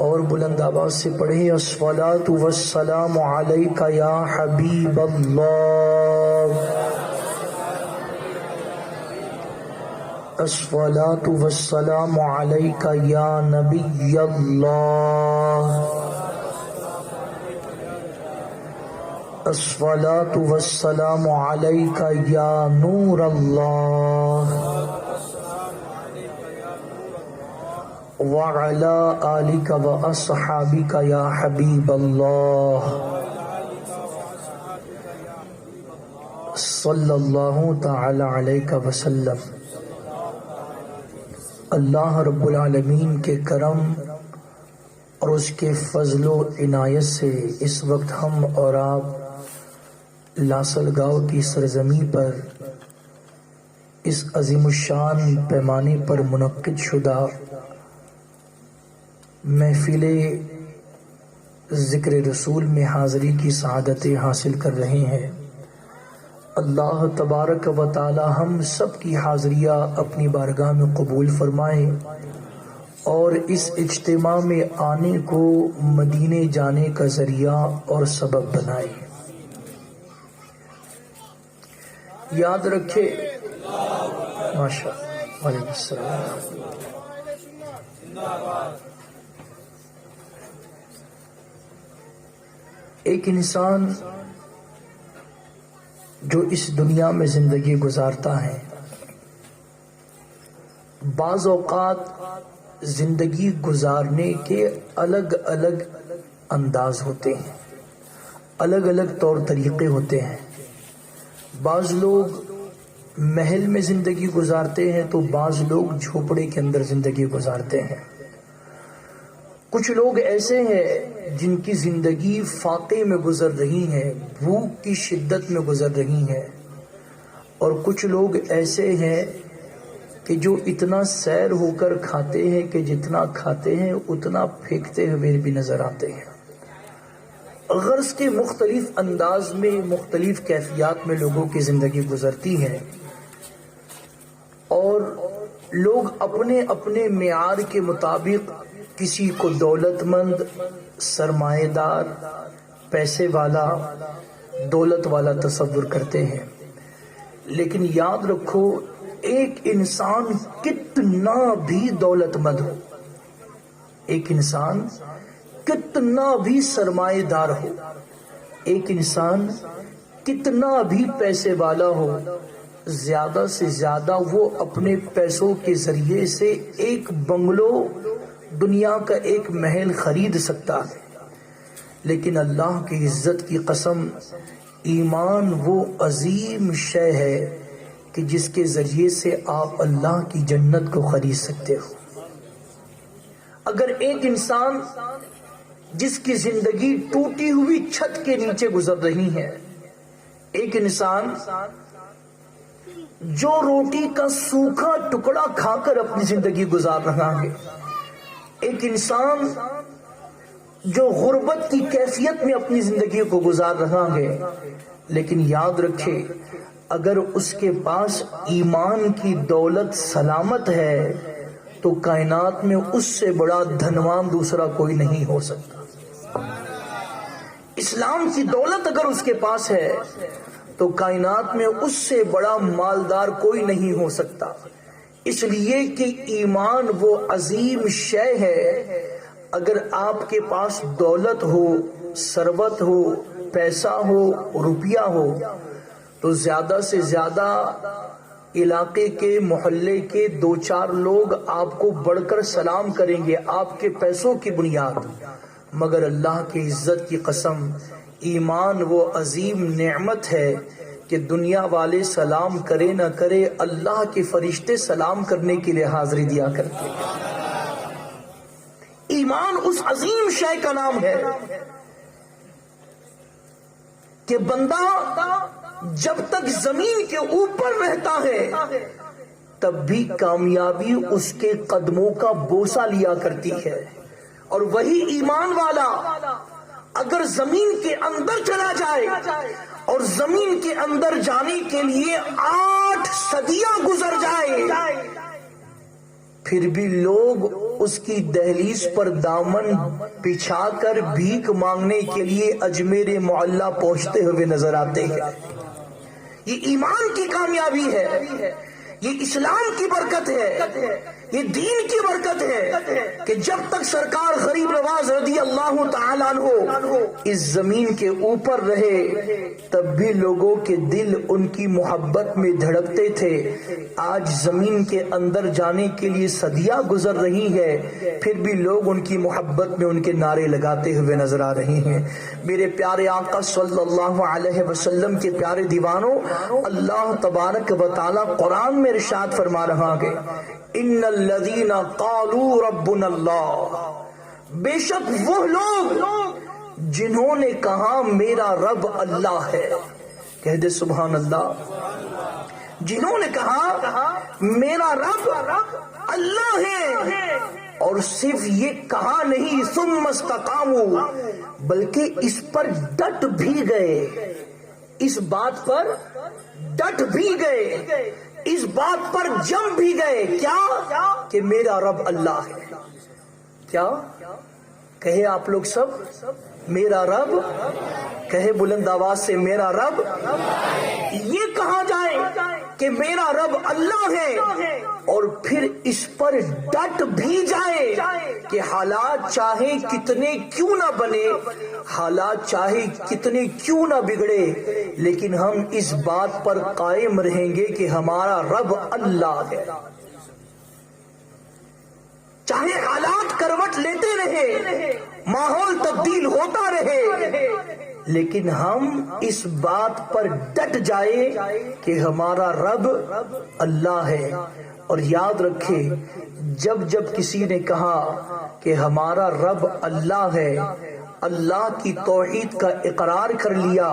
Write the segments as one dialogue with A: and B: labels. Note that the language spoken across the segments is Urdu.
A: اور بلند آواز سے پڑھیں الصلاۃ والسلام علیک یا حبیب اللہ، الصلاۃ والسلام علیک یا نبی اللہ، الصلاۃ والسلام علیک یا نور اللہ، وعلی آلک واصحابک یا حبیب اللہ، صلی اللہ تعالی علیہ وسلم۔ اللہ رب العالمین کے کرم اور اس کے فضل و عنایت سے اس وقت ہم اور آپ لاسل گاؤں کی سرزمین پر اس عظیم الشان پیمانے پر منعقد شدہ محفل ذکر رسول میں حاضری کی سعادتیں حاصل کر رہے ہیں۔ اللہ تبارک و تعالی ہم سب کی حاضریہ اپنی بارگاہ میں قبول فرمائے اور اس اجتماع میں آنے کو مدینے جانے کا ذریعہ اور سبب بنائے۔ یاد رکھے ماشاء اللہ، وعلیکم السلام۔ ایک انسان جو اس دنیا میں زندگی گزارتا ہے، بعض اوقات زندگی گزارنے کے الگ الگ انداز ہوتے ہیں، الگ الگ طور طریقے ہوتے ہیں۔ بعض لوگ محل میں زندگی گزارتے ہیں تو بعض لوگ جھوپڑے کے اندر زندگی گزارتے ہیں۔ کچھ لوگ ایسے ہیں جن کی زندگی فاقے میں گزر رہی ہے، بھوک کی شدت میں گزر رہی ہے، اور کچھ لوگ ایسے ہیں کہ جو اتنا سیر ہو کر کھاتے ہیں کہ جتنا کھاتے ہیں اتنا پھینکتے ہوئے بھی نظر آتے ہیں۔ غرض کے مختلف انداز میں، مختلف کیفیات میں لوگوں کی زندگی گزرتی ہے، اور لوگ اپنے اپنے معیار کے مطابق کسی کو دولت مند، سرمایہ دار، پیسے والا، دولت والا تصور کرتے ہیں۔ لیکن یاد رکھو، ایک انسان کتنا بھی دولت مند ہو، ایک انسان کتنا بھی سرمایہ دار ہو، ایک انسان کتنا بھی پیسے والا ہو، زیادہ سے زیادہ وہ اپنے پیسوں کے ذریعے سے ایک بنگلو، دنیا کا ایک محل خرید سکتا ہے۔ لیکن اللہ کی عزت کی قسم، ایمان وہ عظیم شے ہے کہ جس کے ذریعے سے آپ اللہ کی جنت کو خرید سکتے ہو۔ اگر ایک انسان جس کی زندگی ٹوٹی ہوئی چھت کے نیچے گزر رہی ہے، ایک انسان جو روٹی کا سوکھا ٹکڑا کھا کر اپنی زندگی گزار رہا ہے، ایک انسان جو غربت کی کیفیت میں اپنی زندگی کو گزار رہا ہے، لیکن یاد رکھے اگر اس کے پاس ایمان کی دولت سلامت ہے تو کائنات میں اس سے بڑا دھنوان دوسرا کوئی نہیں ہو سکتا۔ اسلام کی دولت اگر اس کے پاس ہے تو کائنات میں اس سے بڑا مالدار کوئی نہیں ہو سکتا، اس لیے کہ ایمان وہ عظیم شے ہے۔ اگر آپ کے پاس دولت ہو، ثروت ہو، پیسہ ہو، روپیہ ہو، تو زیادہ سے زیادہ علاقے کے، محلے کے دو چار لوگ آپ کو بڑھ کر سلام کریں گے آپ کے پیسوں کی بنیاد، مگر اللہ کی عزت کی قسم، ایمان وہ عظیم نعمت ہے کہ دنیا والے سلام کرے نہ کرے، اللہ کے فرشتے سلام کرنے کے لیے حاضری دیا کرتے ہیں۔ ایمان اس عظیم شے کا نام ہے کہ بندہ جب تک زمین کے اوپر رہتا ہے تب بھی کامیابی اس کے قدموں کا بوسہ لیا کرتی ہے، اور وہی ایمان والا اگر زمین کے اندر چلا جائے اور زمین کے اندر جانے کے لیے 8 صدیاں گزر جائے، پھر بھی لوگ اس کی دہلیز پر دامن بچھا کر بھیک مانگنے کے لیے اجمیر معلیٰ پہنچتے ہوئے نظر آتے ہیں۔ یہ ایمان کی کامیابی ہے، یہ اسلام کی برکت ہے، یہ دین کی برکت ہے کہ جب تک سرکار غریب نواز رضی اللہ تعالیٰ عنہ اس زمین کے اوپر رہے تب بھی لوگوں کے دل ان کی محبت میں دھڑکتے تھے۔ آج زمین کے اندر جانے کے لیے صدیاں گزر رہی ہے، پھر بھی لوگ ان کی محبت میں ان کے نعرے لگاتے ہوئے نظر آ رہے ہیں۔ میرے پیارے آقا صلی اللہ علیہ وسلم کے پیارے دیوانوں، اللہ تبارک و تعالی قرآن میں ارشاد فرما رہا ہے، ان الذین قالوا ربنا اللہ، بے شک وہ لوگ جنہوں نے کہا میرا رب اللہ ہے۔ کہہ دے سبحان اللہ۔ جنہوں نے کہا میرا رب اللہ ہے، اور صرف یہ کہا نہیں، ثم استقاموا، بلکہ اس پر ڈٹ بھی گئے، اس بات پر ڈٹ بھی گئے، اس بات پر جم بھی گئے، کیا کہ میرا رب اللہ ہے۔ کیا کہے آپ لوگ سب؟ میرا رب، کہے بلند آواز سے میرا رب۔ یہ کہا جائے کہ میرا رب اللہ ہے اور پھر اس پر ڈٹ بھی جائے کہ حالات چاہے کتنے کیوں نہ بنے، حالات چاہے کتنے کیوں نہ بگڑے، لیکن ہم اس بات پر قائم رہیں گے کہ ہمارا رب اللہ ہے۔ چاہے حالات کروٹ لیتے رہے، ماحول تبدیل ہوتا رہے، لیکن ہم اس بات پر ڈٹ جائے کہ ہمارا رب اللہ ہے۔ اور یاد رکھے، جب جب کسی نے کہا کہ ہمارا رب اللہ ہے، اللہ کی توحید کا اقرار کر لیا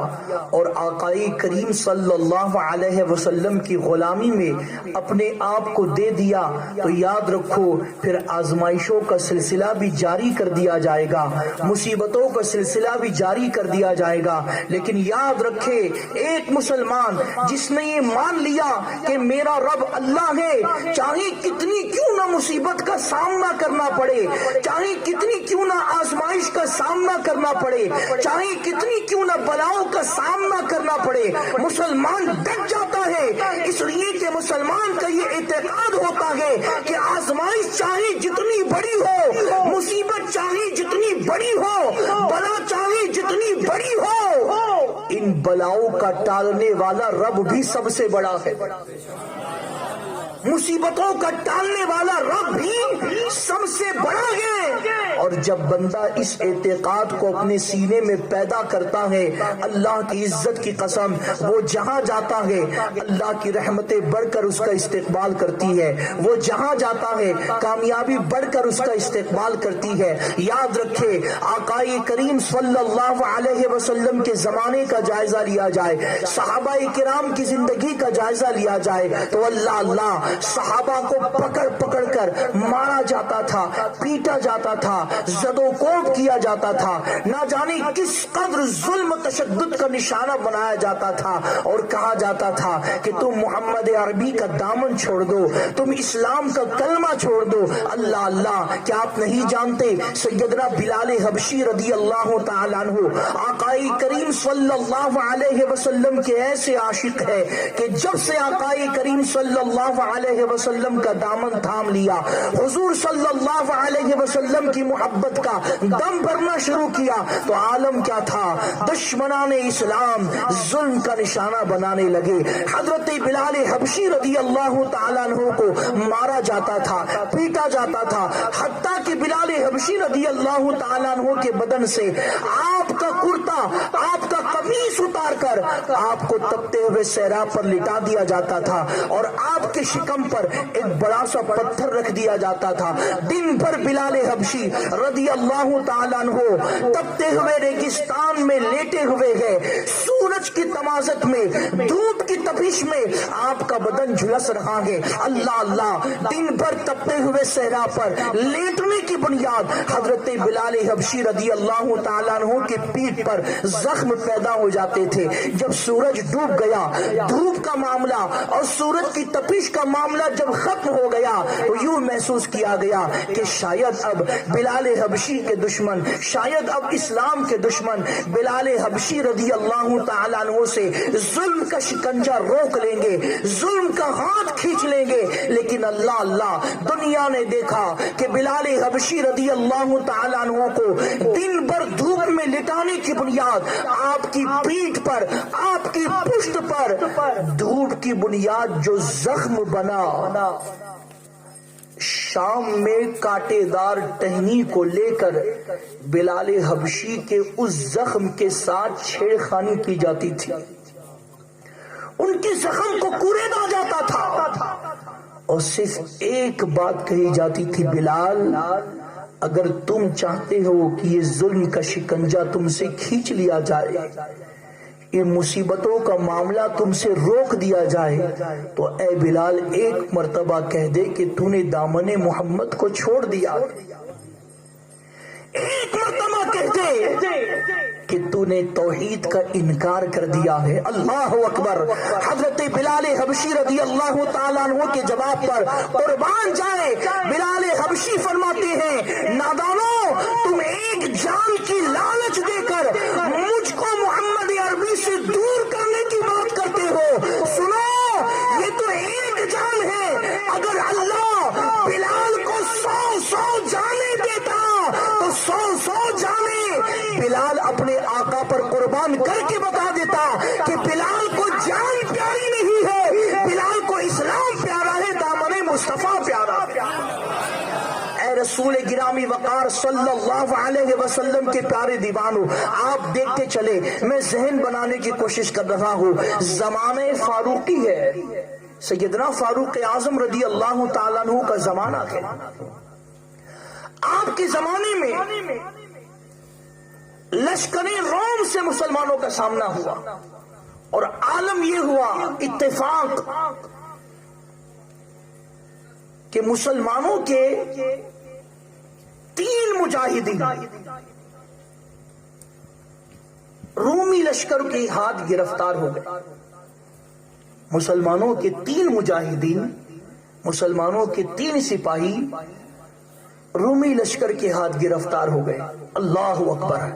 A: اور آقائی کریم صلی اللہ علیہ وسلم کی غلامی میں اپنے آپ کو دے دیا، تو یاد رکھو پھر آزمائشوں کا سلسلہ بھی جاری کر دیا جائے گا، مصیبتوں کا سلسلہ بھی جاری کر دیا جائے گا۔ لیکن یاد رکھے، ایک مسلمان جس نے یہ مان لیا کہ میرا رب اللہ ہے، چاہے کتنی کیوں نہ مصیبت کا سامنا کرنا پڑے، چاہے کتنی کیوں نہ آزمائش کا سامنا کرنا پڑے، چاہے کتنی کیوں نہ بلاؤں کا سامنا کرنا پڑے، مسلمان ڈٹ جاتا ہے، اس لیے کہ مسلمان کا یہ اعتقاد ہوتا ہے کہ آزمائش چاہے جتنی بڑی ہو، مصیبت چاہے جتنی بڑی ہو، بلا چاہے جتنی بڑی ہو، ان بلاؤں کا ٹالنے والا رب بھی سب سے بڑا ہے، مصیبتوں کا ٹالنے والا رب بھی سب سے بڑا ہے۔ اور جب بندہ اس اعتقاد کو اپنے سینے میں پیدا کرتا ہے، اللہ کی عزت کی قسم، وہ جہاں جاتا ہے اللہ کی رحمتیں بڑھ کر اس کا استقبال کرتی ہے، وہ جہاں جاتا ہے کامیابی بڑھ کر اس کا استقبال کرتی ہے۔ یاد رکھے، آقائے کریم صلی اللہ علیہ وسلم کے زمانے کا جائزہ لیا جائے، صحابہ کرام کی زندگی کا جائزہ لیا جائے تو اللہ صحابہ کو پکڑ پکڑ کر مارا جاتا تھا، پیٹا جاتا تھا، زد و کوب کیا جاتا تھا، نہ جانے کس قدر ظلم تشدد کا نشانہ بنایا جاتا تھا، اور کہا جاتا تھا کہ تم محمد عربی کا دامن چھوڑ دو، تم اسلام کا کلمہ چھوڑ دو۔ اللہ، کیا آپ نہیں جانتے سیدنا بلال حبشی رضی اللہ تعالیٰ عنہ آقائی کریم صلی اللہ علیہ وسلم کے ایسے عاشق ہے کہ جب سے آقائی کریم صلی اللہ علیہ وسلم کا دامن تھام لیا، حضور صلی اللہ علیہ وسلم کی محبت کا دم بھرنا شروع کیا، تو عالم کیا تھا، دشمنان اسلام ظلم کا نشانہ بنانے لگے۔ حضرت بلال حبشی رضی اللہ تعالیٰ عنہ کو مارا جاتا تھا، پیٹا جاتا تھا، حتیٰ کہ بلال حبشی رضی اللہ تعالیٰ عنہ کے بدن سے آپ کا کرتا، آپ کا قمیص اتار کر آپ کو تپتے ہوئے صحرا پر لٹا دیا جاتا تھا، اور آپ کے شکم پر ایک بڑا سا پتھر رکھ دیا جاتا تھا۔ دن بھر بلال حبشی رضی اللہ تعالیٰ عنہ تپتے ہوئے ریگستان میں لیٹے ہوئے ہیں، سونا سورج کی تمازت میں، دھوپ کی تپش میں آپ کا بدن جھلس رہا ہے۔ اللہ اللہ، دن بھر تپتے ہوئے صحرا پر لیٹنے کی بنیاد حضرت بلال حبشی رضی اللہ تعالیٰ عنہ کی پیٹھ پر زخم پیدا ہو جاتے تھے۔ جب سورج ڈوب گیا، دھوپ کا معاملہ اور سورج کی تپش کا معاملہ جب ختم ہو گیا تو یوں محسوس کیا گیا کہ شاید اب بلال حبشی کے دشمن، شاید اب اسلام کے دشمن بلال حبشی رضی اللہ تعالیٰ عنہ سے ظلم کا شکنجہ روک لیں گے، ظلم کا ہاتھ کھینچ لیں گے۔ لیکن اللہ اللہ، دنیا نے دیکھا کہ بلال حبشی رضی اللہ تعالیٰ عنہ کو دن بھر دھوپ میں لٹانے کی بنیاد آپ کی پیٹھ پر، آپ کی پشت پر دھوپ کی بنیاد جو زخم بنا، شام میں کانٹے دار ٹہنی کو لے کر بلال حبشی کے اس زخم کے ساتھ چھیڑ خانی کی جاتی تھی، ان کے زخم کو کوریدا جاتا تھا اور صرف ایک بات کہی جاتی تھی، بلال اگر تم چاہتے ہو کہ یہ ظلم کا شکنجہ تم سے کھینچ لیا جائے، یہ مصیبتوں کا معاملہ تم سے روک دیا جائے، تو اے بلال ایک مرتبہ کہہ دے کہ تو نے دامن محمد کو چھوڑ دیا، ایک مرتبہ کہہ دے کہ تو نے توحید کا انکار کر دیا ہے۔ اللہ اکبر۔ حضرت بلال حبشی رضی اللہ تعالیٰ عنہ کے جواب پر قربان جائے، بلال حبشی فرماتے ہیں، نادانو، تم ایک جان کی لالچ دے کر مجھ کو محمد عربی سے دور کرنے کی بات کرتے ہو۔ سنو، یہ تو ایک جان ہے، اگر اللہ بلال کو 100 جانے دیتا تو 100 جانے بلال اپنے آقا پر قربان کر کے بتا دیتا کہ بلال کو جان پیاری نہیں ہے، بلال کو اسلام پیارا ہے، دامن مصطفیٰ پیارا ہے۔ اے رسول گرامی وقار صلی اللہ علیہ وسلم کے پیارے دیوانوں، آپ دیکھتے چلے، میں ذہن بنانے کی کوشش کر رہا ہوں، زمانہ فاروقی ہے، سیدنا فاروق اعظم رضی اللہ تعالیٰ عنہ کا زمانہ ہے۔ آپ کے زمانے میں لشکر روم سے مسلمانوں کا سامنا ہوا اور عالم یہ ہوا اتفاق کہ مسلمانوں کے 3 مجاہدین رومی لشکر کے ہاتھ گرفتار ہو گئے۔ مسلمانوں کے 3 مجاہدین، مسلمانوں کے 3 سپاہی رومی لشکر کے ہاتھ گرفتار ہو گئے۔ اللہ اکبر۔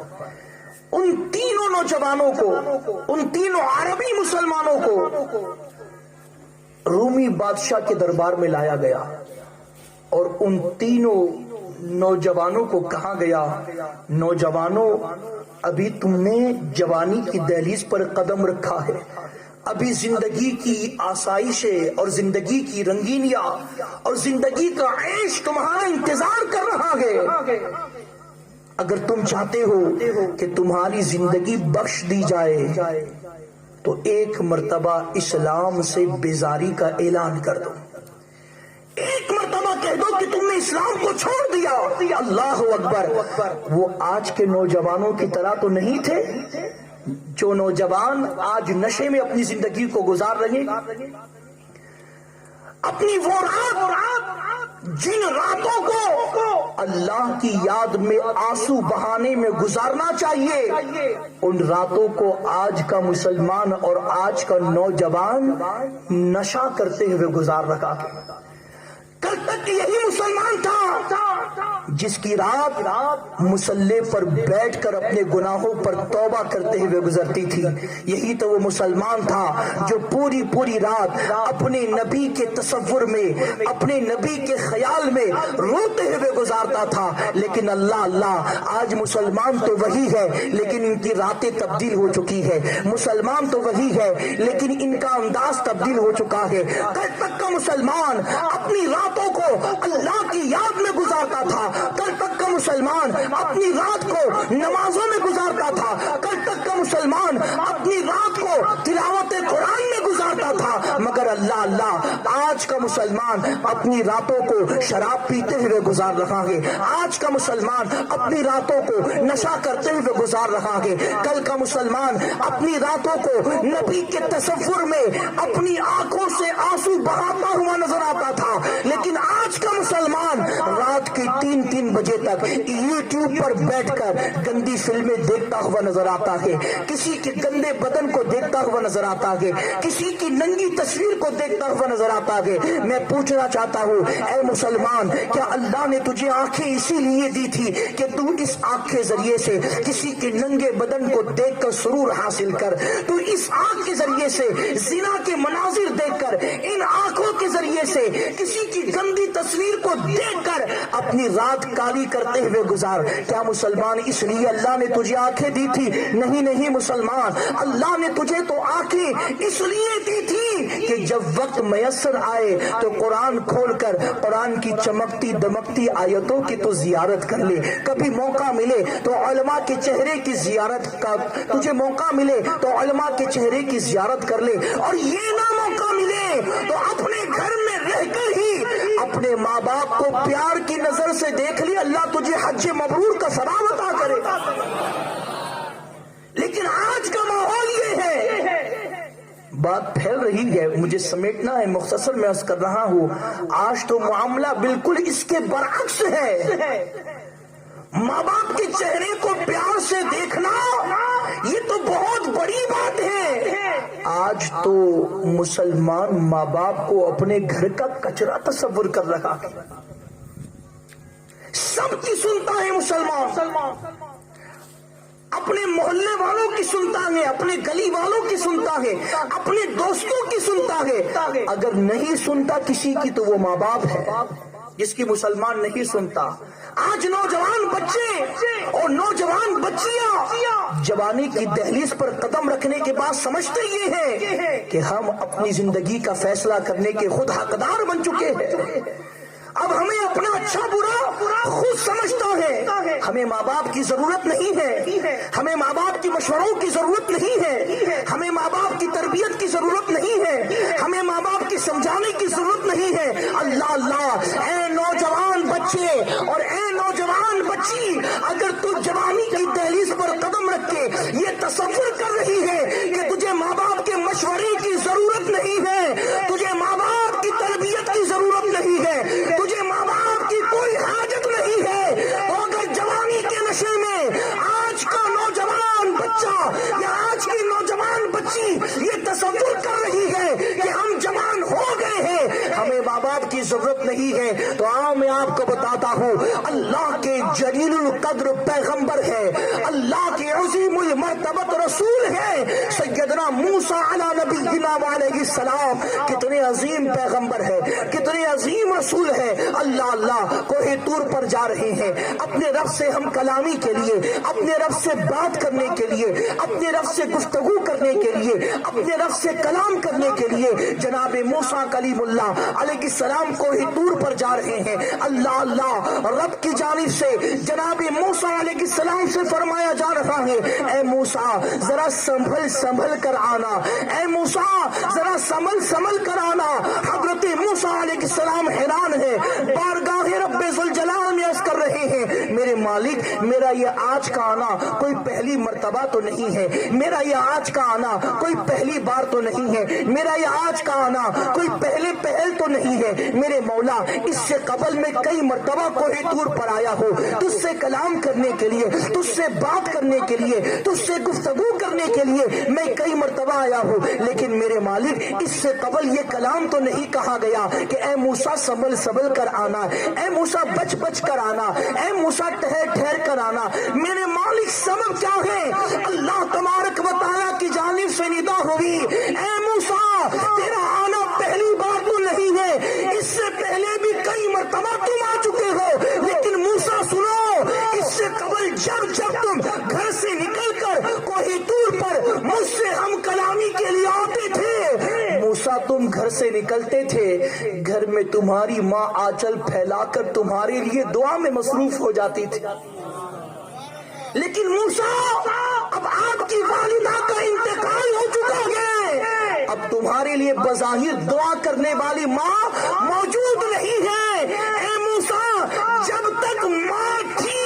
A: ان تینوں نوجوانوں کو، ان تینوں عربی مسلمانوں کو رومی بادشاہ کے دربار میں لایا گیا اور ان تینوں نوجوانوں کو کہا گیا، نوجوانوں، ابھی تم نے جوانی کی دہلیز پر قدم رکھا ہے، ابھی زندگی کی آسائشیں اور زندگی کی رنگینیاں اور زندگی کا عیش تمہارا انتظار کر رہا ہے۔ اگر تم چاہتے ہو کہ تمہاری زندگی بخش دی جائے تو ایک مرتبہ اسلام سے بیزاری کا اعلان کر دو، ایک مرتبہ کہہ دو کہ تم نے اسلام کو چھوڑ دیا۔ اللہ اکبر۔ وہ آج کے نوجوانوں کی طرح تو نہیں تھے جو نوجوان آج نشے میں اپنی زندگی کو گزار رہے، اپنی وہ رات جن راتوں کو اللہ کی یاد میں آنسو بہانے میں گزارنا چاہیے، ان راتوں کو آج کا مسلمان اور آج کا نوجوان نشہ کرتے ہوئے گزار رہا ہے۔ کل تک یہی مسلمان تھا جس کی رات مصلح پر بیٹھ کر اپنے گناہوں پر توبہ کرتے ہوئے گزرتی تھی، یہی تو وہ مسلمان تھا جو پوری رات اپنے نبی کے تصور میں، اپنے نبی کے خیال میں روتے ہوئے گزارتا تھا۔ لیکن اللہ اللہ، آج مسلمان تو وہی ہے لیکن ان کی راتیں تبدیل ہو چکی ہے، مسلمان تو وہی ہے لیکن ان کا انداز تبدیل ہو چکا ہے۔ کل تک کا مسلمان اپنی راتوں کو اللہ کی یاد میں گزارتا تھا، کل تک کا مسلمان اپنی رات کو نمازوں میں گزارتا تھا، کل تک کا مسلمان اپنی رات کو تلاوت قرآن میں گزارتا تھا، مگر اللہ اللہ اللہ آج کا مسلمان اپنی راتوں کو شراب پیتے ہوئے گزار رہا ہے، آج کا مسلمان اپنی راتوں کو نشہ کرتے ہوئے گزار رہا ہے، کل کا مسلمان اپنی راتوں کو نبی کے تصور میں اپنی آنکھوں سے آنسو بہاتا ہوا نظر آتا تھا، لیکن آج کا مسلمان رات کے 3 بجے تک یوٹیوب پر بیٹھ کر گندی فلمیں دیکھتا ہوا نظر آتا ہے، کسی کے گندے بدن کو دیکھتا ہوا نظر آتا ہے، کسی کی ننگی تصویر کو دیکھتا ہوا نظر آتا ہے۔ میں پوچھنا چاہتا ہوں اے مسلمان، کیا اللہ نے تجھے آنکھیں اسی لیے دی تھی کہ تو اس آنکھ کے ذریعے سے کسی کے ننگے بدن کو دیکھ کر سرور حاصل کر، تو اس آنکھ کے ذریعے سے زنا کے مناظر دیکھ کر، ان آنکھوں کے ذریعے سے کسی کی گندی تصویر کو دیکھ کر اپنی رات کالی کرتے ہوئے گزار؟ کیا مسلمان اس لیے اللہ نے تجھے آنکھیں دی تھی؟ نہیں نہیں مسلمان، اللہ نے تجھے تو آنکھیں اس لیے دی تھی کہ جب وقت میسر آئے تو قرآن کھول کر قرآن کی چمکتی دمکتی آیتوں کی تو زیارت کر لے، کبھی موقع ملے تو علماء کے چہرے کی زیارت کا، تجھے موقع ملے تو علماء کے چہرے کی زیارت کر لے، اور یہ نہ موقع ملے تو اپنے گھر میں رہ کر ہی اپنے ماں باپ کو پیار کی نظر سے دیکھ لی، اللہ تجھے حج مبرور کا ثواب عطا کرے۔ لیکن آج کا ماحول یہ ہے، بات پھیل رہی ہے، مجھے سمیٹنا ہے، مختصر میں عرض کر رہا ہوں، آج تو معاملہ بالکل اس کے برعکس ہے۔ ماں باپ کے چہرے کو پیار سے دیکھنا یہ تو بہت بڑی بات ہے، آج تو مسلمان ماں باپ کو اپنے گھر کا کچرا تصور کر رہا ہے، سب کی سنتا ہے مسلمان، اپنے محلے والوں کی سنتا ہے، اپنے گلی والوں کی سنتا ہے، اپنے دوستوں کی سنتا ہے، اگر نہیں سنتا کسی کی تو وہ ماں باپ ہے جس کی مسلمان نہیں سنتا۔ آج نوجوان بچے اور نوجوان بچیاں جوانی کی دہلیز پر قدم رکھنے کے بعد سمجھتے یہ ہیں کہ ہم اپنی زندگی کا فیصلہ کرنے کے خود حقدار بن چکے ہیں، اب ہمیں اپنا اچھا برا خود سمجھتا ہے، ہمیں ماں باپ کی ضرورت نہیں ہے، ہمیں ماں باپ کی مشوروں کی ضرورت نہیں ہے، ہمیں ماں باپ کی تربیت کی ضرورت نہیں ہے، ہمیں ماں باپ کی سمجھانے کی ضرورت نہیں ہے۔ اللہ اللہ، اے نوجوان بچے اور اے نوجوان بچی، اگر تو جوانی کی دہلیز پر قدم رکھ کے یہ تصور کر رہی ہے کہ تجھے ماں باپ کے مشورے کی ضرورت نہیں ہے، تجھے ماں باپ کی تربیت کی ضرورت نہیں ہے، تجھے ماں باپ کی کوئی حاجت نہیں ہے، تو اگر جوانی کے نشے میں آج کا نوجوان بچہ یا آج کی نوجوان بچی یہ تصور کر رہی ہے کہ ہم جوان ہو گئے ہیں، ہمیں ماں باپ کی ضرورت نہیں ہے، تو میں آپ کو بتاتا ہوں اللہ کے جلیل القدر پیغمبر ہے، اللہ کے عظیم المرتبت رسول ہے سیدنا موسیٰ علی نبینا علیہ السلام، کتنے عظیم پیغمبر ہے، کتنے عظیم رسول ہے۔ اللہ اللہ کوہ طور پر جا رہے ہیں اپنے رب سے ہم کلامی کے لیے، اپنے رب سے بات کرنے کے لیے، اپنے رب سے گفتگو کرنے کے لیے، اپنے رب سے کلام کرنے کے لیے جناب موسیٰ کلیم اللہ علیہ السلام کوہ طور پر جا رہے ہیں۔ اللہ اللہ رب کی جانب سے جناب موسیٰ علیہ السلام سے فرمایا جا رہا ہے اے موسیٰ ذرا سنبھل کر آنا، اے موسیٰ ذرا سنبھل کر آنا۔ حضرت موسیٰ علیہ السلام حیران ہے، بارگاہ رب ذوالجلال میں عرض کر رہے ہیں میرے مالک، میرا یہ آج کا آنا کوئی پہلی مرتبہ تو نہیں ہے، میرا یہ آج کا آنا کوئی پہلی بار تو نہیں ہے، میرا یہ آج کا آنا کوئی پہل تو نہیں ہے، میرے مولا اس سے قبل میں کئی مرتبہ کوہ طور پر آیا ہوں تجھ سے کلام کرنے کے لیے، تجھ سے بات کرنے کے لیے، تجھ سے گفتگو کرنے کے لیے میں کئی مرتبہ آیا ہوں، لیکن میرے مالک اس سے قبل یہ کلام تو نہیں کہا گیا کہ اے موسیٰ سنبھل کر آنا، اے موسیٰ بچ کر آنا، اے موسیٰ ٹھہر کر آنا۔ میرے مالک سبب کیا ہے؟ اللہ تبارک و تعالیٰ کی جانب سے ندا ہوئی اے موسیٰ تیرا آنا پہلی بار تو نہیں ہے، اس سے پہلے بھی کئی مرتبہ تم آ چکے ہو، لیکن موسیٰ سنو، اس سے قبل جب تم گھر سے نکل کر کوہ طور پر مجھ سے ہم کلامی کے لیے آتے تھے، موسیٰ تم گھر سے نکلتے تھے، گھر میں تمہاری ماں آنچل پھیلا کر تمہارے لیے دعا میں مصروف ہو جاتی تھی، لیکن موسیٰ اب آپ کی والدہ کا انتقال ہو چکا ہے، اب تمہارے لیے بظاہر دعا کرنے والی ماں موجود نہیں ہے۔ اے موسیٰ، جب تک ماں تھی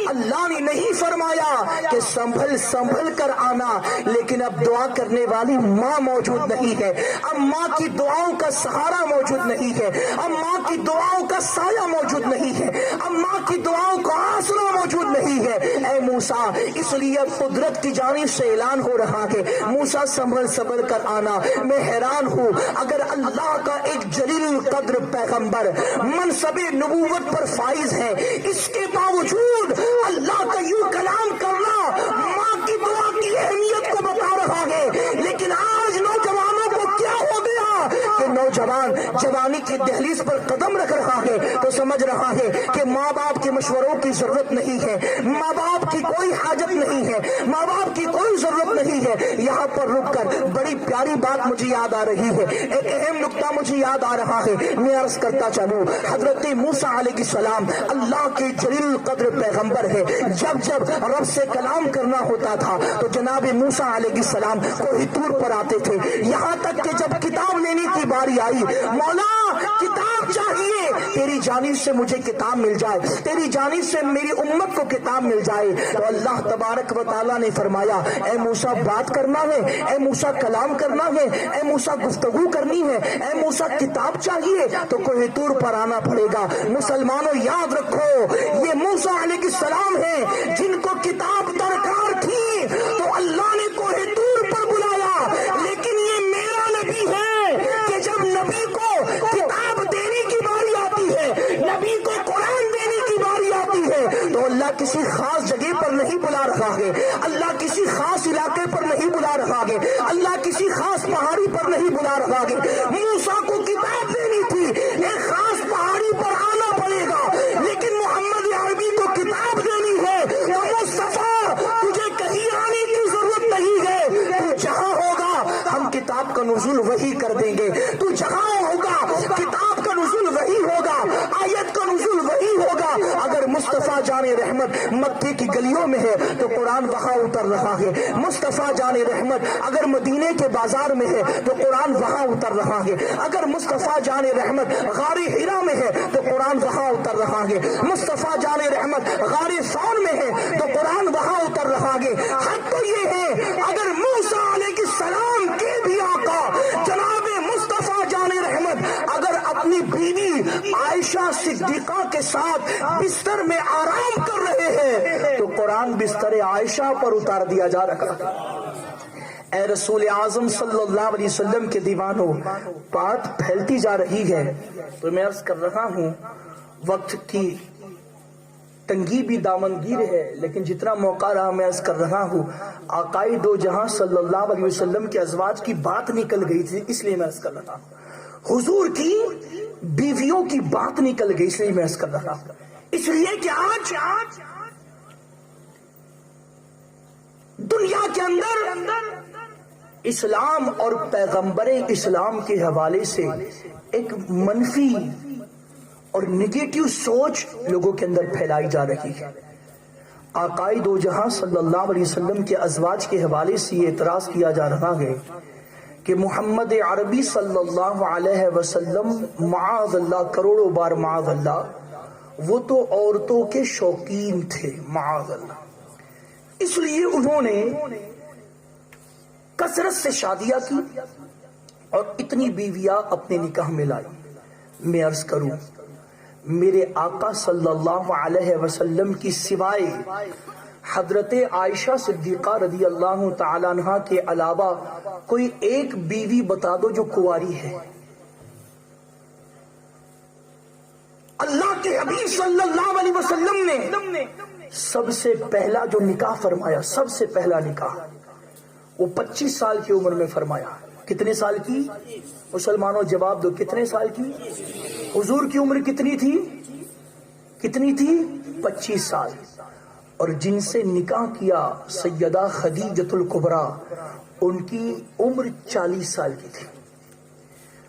A: اللہ نے نہیں فرمایا کہ سنبھل کر آنا، لیکن اب دعا کرنے والی ماں موجود نہیں ہے، اب ماں کی دعاؤں کا سہارا موجود نہیں ہے، اب ماں کی دعاؤں کا سایہ موجود نہیں ہے، اب ماں کی دعاؤں کا آسرا موجود نہیں ہے۔ اے موسیٰ، اس لیے اب قدرت کی جانب سے اعلان ہو رہا ہے، موسیٰ سنبھل کر آنا۔ میں حیران ہوں، اگر اللہ کا ایک جلیل القدر پیغمبر منصب نبوت پر فائز ہے، اس کے باوجود اللہ کا یوں کلام کرنا ماں کی دعا کی اہمیت کو بتا رہا ہے۔ لیکن آج نوجوانوں کو کیا ہو گیا کہ نوجوان جوانی کی دہلیز پر قدم رکھ رہا ہے تو سمجھ رہا ہے کہ ماں باپ کے مشوروں کی ضرورت نہیں ہے، ماں باپ کی کوئی حاجت نہیں ہے، ماں باپ کی کوئی ضرورت نہیں ہے۔ یہاں پر رک کر بڑی پیاری بات مجھے یاد آ رہی ہے، ایک اہم نقطہ مجھے یاد آ رہا ہے، میں عرض کرتا چلوں۔ حضرت موسیٰ علیہ السلام اللہ کے جلیل القدر پیغمبر ہے، جب رب سے کلام کرنا ہوتا تھا تو جناب موسیٰ علیہ السلام کوہ طور پر آتے تھے، یہاں تک کہ جب کتاب لینے کی باری آئی، مولا کتاب چاہیے، تیری جانب سے مجھے کتاب مل جائے، تیری جانب سے میری امت کو کتاب مل جائے، تو اللہ تبارک و تعالیٰ نے فرمایا اے موسیٰ بات کرنا ہے، اے موسیٰ کلام کرنا ہے، اے موسیٰ گفتگو کرنی ہے، اے موسیٰ کتاب چاہیے تو کوہ طور پر آنا پڑے گا۔ مسلمانوں یاد رکھو، یہ موسیٰ علیہ السلام ہیں جن کو کتاب درکار تھی تو اللہ نے کوہ طور پر بلایا، لیکن یہ میرا نبی ہے کہ جب نبی کو کتاب دینے کی باری آتی ہے، نبی کو قرآن دینے کی باری آتی ہے تو اللہ کسی خاص جگہ پر نہیں بلا رہا ہے، اللہ کسی خاص علاقے پر نہیں بلا رہا ہے، اللہ کسی خاص پہاڑی پر نہیں بلا رہا ہے۔ موسیٰ کو کتاب دینی تھی، ایک خاص پہاڑی پر آنا پڑے گا، لیکن محمد عربی کو کتاب دینی ہے تو مصطفیٰ تجھے کہیں آنے کی ضرورت نہیں ہے، تو جہاں ہوگا ہم کتاب کا نزول وہی کر دیں گے، تو جہاں ہوگا کتاب کا نزول وہی ہوگا، آیت کا نزول وہی ہوگا۔ اگر مصطفیٰ جان رحمت مکے کی گلیوں میں ہے تو قرآن وہاں اتر رہا ہے، مصطفیٰ جان رحمت اگر مدینے کے بازار میں ہے تو قرآن وہاں اتر رہا ہے، اگر مصطفیٰ جان رحمت غار حرا میں ہے تو قرآن وہاں اتر رہا ہے، مصطفیٰ جان رحمت غار ثور میں ہے تو قرآن وہاں اتر رہا ہے۔ حق تو یہ ہے اگر موسیٰ علیہ السلام کے بھی آقا جناب مصطفیٰ جان رحمت اگر اپنی بیوی عائشہ صدیقہ کے ساتھ بستر میں آرام کر رہے ہیں تو قرآن بستر عائشہ پر اتار دیا جا رہا ہے۔ اے رسول اعظم صلی اللہ علیہ وسلم کے دیوانوں، بات پھیلتی جا رہی ہے تو میں عرض کر رہا ہوں وقت کی تنگی بھی دامنگیر ہے، لیکن جتنا موقع رہا میں عرض کر رہا ہوں آقائے دو جہاں صلی اللہ علیہ وسلم کے ازواج کی بات نکل گئی تھی اس لیے میں عرض کر رہا ہوں، حضور کی بیویوں کی بات نکل گئی اس لیے میں عرض کر رہا ہوں، اس لیے کہ آج دنیا کے اندر اسلام اور پیغمبر اسلام کے حوالے سے ایک منفی اور نگیٹو سوچ لوگوں کے اندر پھیلائی جا رہی ہے۔ آقائے دو جہاں صلی اللہ علیہ وسلم کے ازواج کے حوالے سے یہ اعتراض کیا جا رہا ہے کہ محمد عربی صلی اللہ علیہ وسلم معاذ اللہ، کروڑوں بار معاذ اللہ، وہ تو عورتوں کے شوقین تھے معاذ اللہ، اس لیے انہوں نے کثرت سے شادیاں کی اور اتنی بیویاں اپنے نکاح میں لائی۔ میں عرض کروں میرے آقا صلی اللہ علیہ وسلم کی سوائے حضرت عائشہ صدیقہ رضی اللہ تعالی عنہ کے علاوہ کوئی ایک بیوی بتا دو جو کنواری ہے۔ اللہ کے حبیب صلی اللہ علیہ وسلم نے سب سے پہلا جو نکاح فرمایا، سب سے پہلا نکاح وہ 25 سال کی عمر میں فرمایا۔ کتنے سال کی؟ مسلمانوں جواب دو، کتنے سال کی؟ حضور کی عمر کتنی تھی؟ کتنی تھی؟ 25 سال۔ اور جن سے نکاح کیا سیدہ خدیجۃ الکبریٰ، ان کی عمر 40 سال کی تھی۔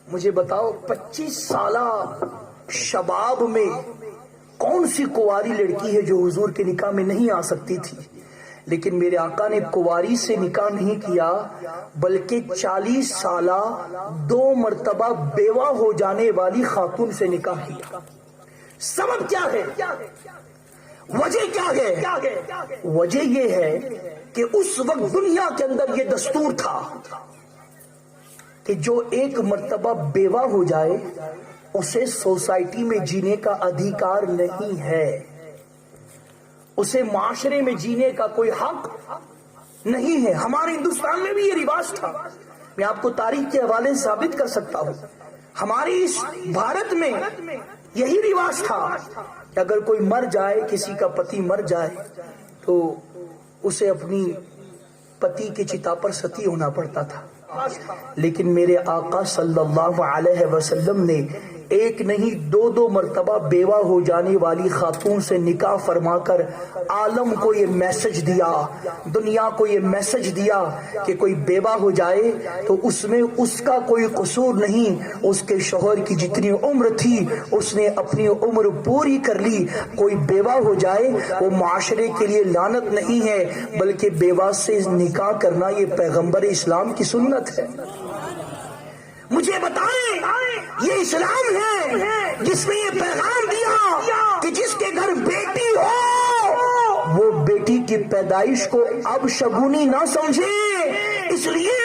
A: مجھے بتاؤ 25 سالہ شباب میں کون سی کنواری لڑکی ہے جو حضور کے نکاح میں نہیں آ سکتی تھی؟ لیکن میرے آقا نے کنواری سے نکاح نہیں کیا بلکہ 40 سالہ 2 مرتبہ بیوہ ہو جانے والی خاتون سے نکاح کیا۔ سبب کیا ہے؟ وجہ کیا ہے؟ وجہ یہ ہے کہ اس وقت دنیا کے اندر یہ دستور تھا کہ جو ایک مرتبہ بیوہ ہو جائے اسے سوسائٹی میں جینے کا ادھیکار نہیں ہے، اسے معاشرے میں جینے کا کوئی حق نہیں ہے۔ ہمارے ہندوستان میں بھی یہ رواج تھا، میں آپ کو تاریخ کے حوالے سے ثابت کر سکتا ہوں۔ ہماری اس بھارت میں یہی رواج تھا کہ اگر کوئی مر جائے، کسی کا پتی مر جائے تو اسے اپنی پتی کی چتا پر ستی ہونا پڑتا تھا۔ لیکن میرے آقا صلی اللہ علیہ وسلم نے ایک نہیں 2 مرتبہ بیوہ ہو جانے والی خاتون سے نکاح فرما کر عالم کو یہ میسج دیا، دنیا کو یہ میسج دیا کہ کوئی بیوہ ہو جائے تو اس میں اس کا کوئی قصور نہیں، اس کے شوہر کی جتنی عمر تھی اس نے اپنی عمر پوری کر لی۔ کوئی بیوہ ہو جائے وہ معاشرے کے لیے لعنت نہیں ہے، بلکہ بیوہ سے نکاح کرنا یہ پیغمبر اسلام کی سنت ہے۔ مجھے بتائیں یہ اسلام ہے جس نے یہ پیغام دیا کہ جس کے گھر بیٹی ہو وہ بیٹی کی پیدائش کو اب شگونی نہ سمجھے، اس لیے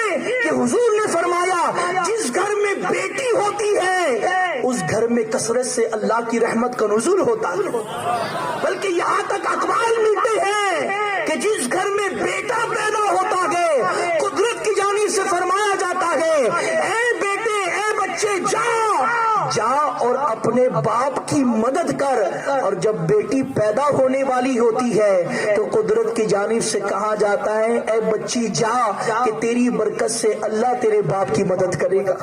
A: کہ حضور نے فرمایا جس گھر میں بیٹی ہوتی ہے اس گھر میں کثرت سے اللہ کی رحمت کا نزول ہوتا ہے۔ بلکہ یہاں تک اقوال ملتے ہیں کہ جس گھر میں بیٹا پیدا ہوتا ہے قدرت کی جانب سے فرمایا جاتا ہے اے بیٹے اے بچے جا اور اپنے باپ کی مدد کر، اور جب بیٹی پیدا ہونے والی ہوتی ہے تو قدرت کی جانب سے کہا جاتا ہے اے بچی جا کہ تیری برکت سے اللہ تیرے باپ کی مدد کرے گا۔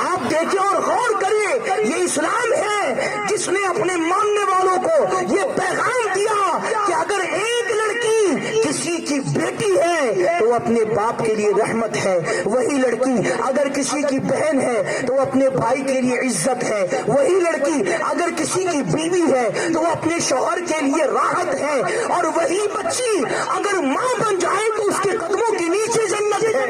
A: آپ دیکھیں اور غور کریں، یہ اسلام ہے جس نے اپنے ماننے والوں کو یہ پیغام دیا کہ اگر ایک لڑکی کسی کی بیٹی ہے تو اپنے باپ کے لیے رحمت ہے، وہی لڑکی اگر کسی کی بہن ہے تو اپنے بھائی کے لیے عزت ہے، وہی لڑکی اگر کسی کی بیوی ہے تو وہ اپنے شوہر کے لیے راحت ہے، اور وہی بچی اگر ماں بن جائے تو اس کے قدموں کے نیچے جنت ہے۔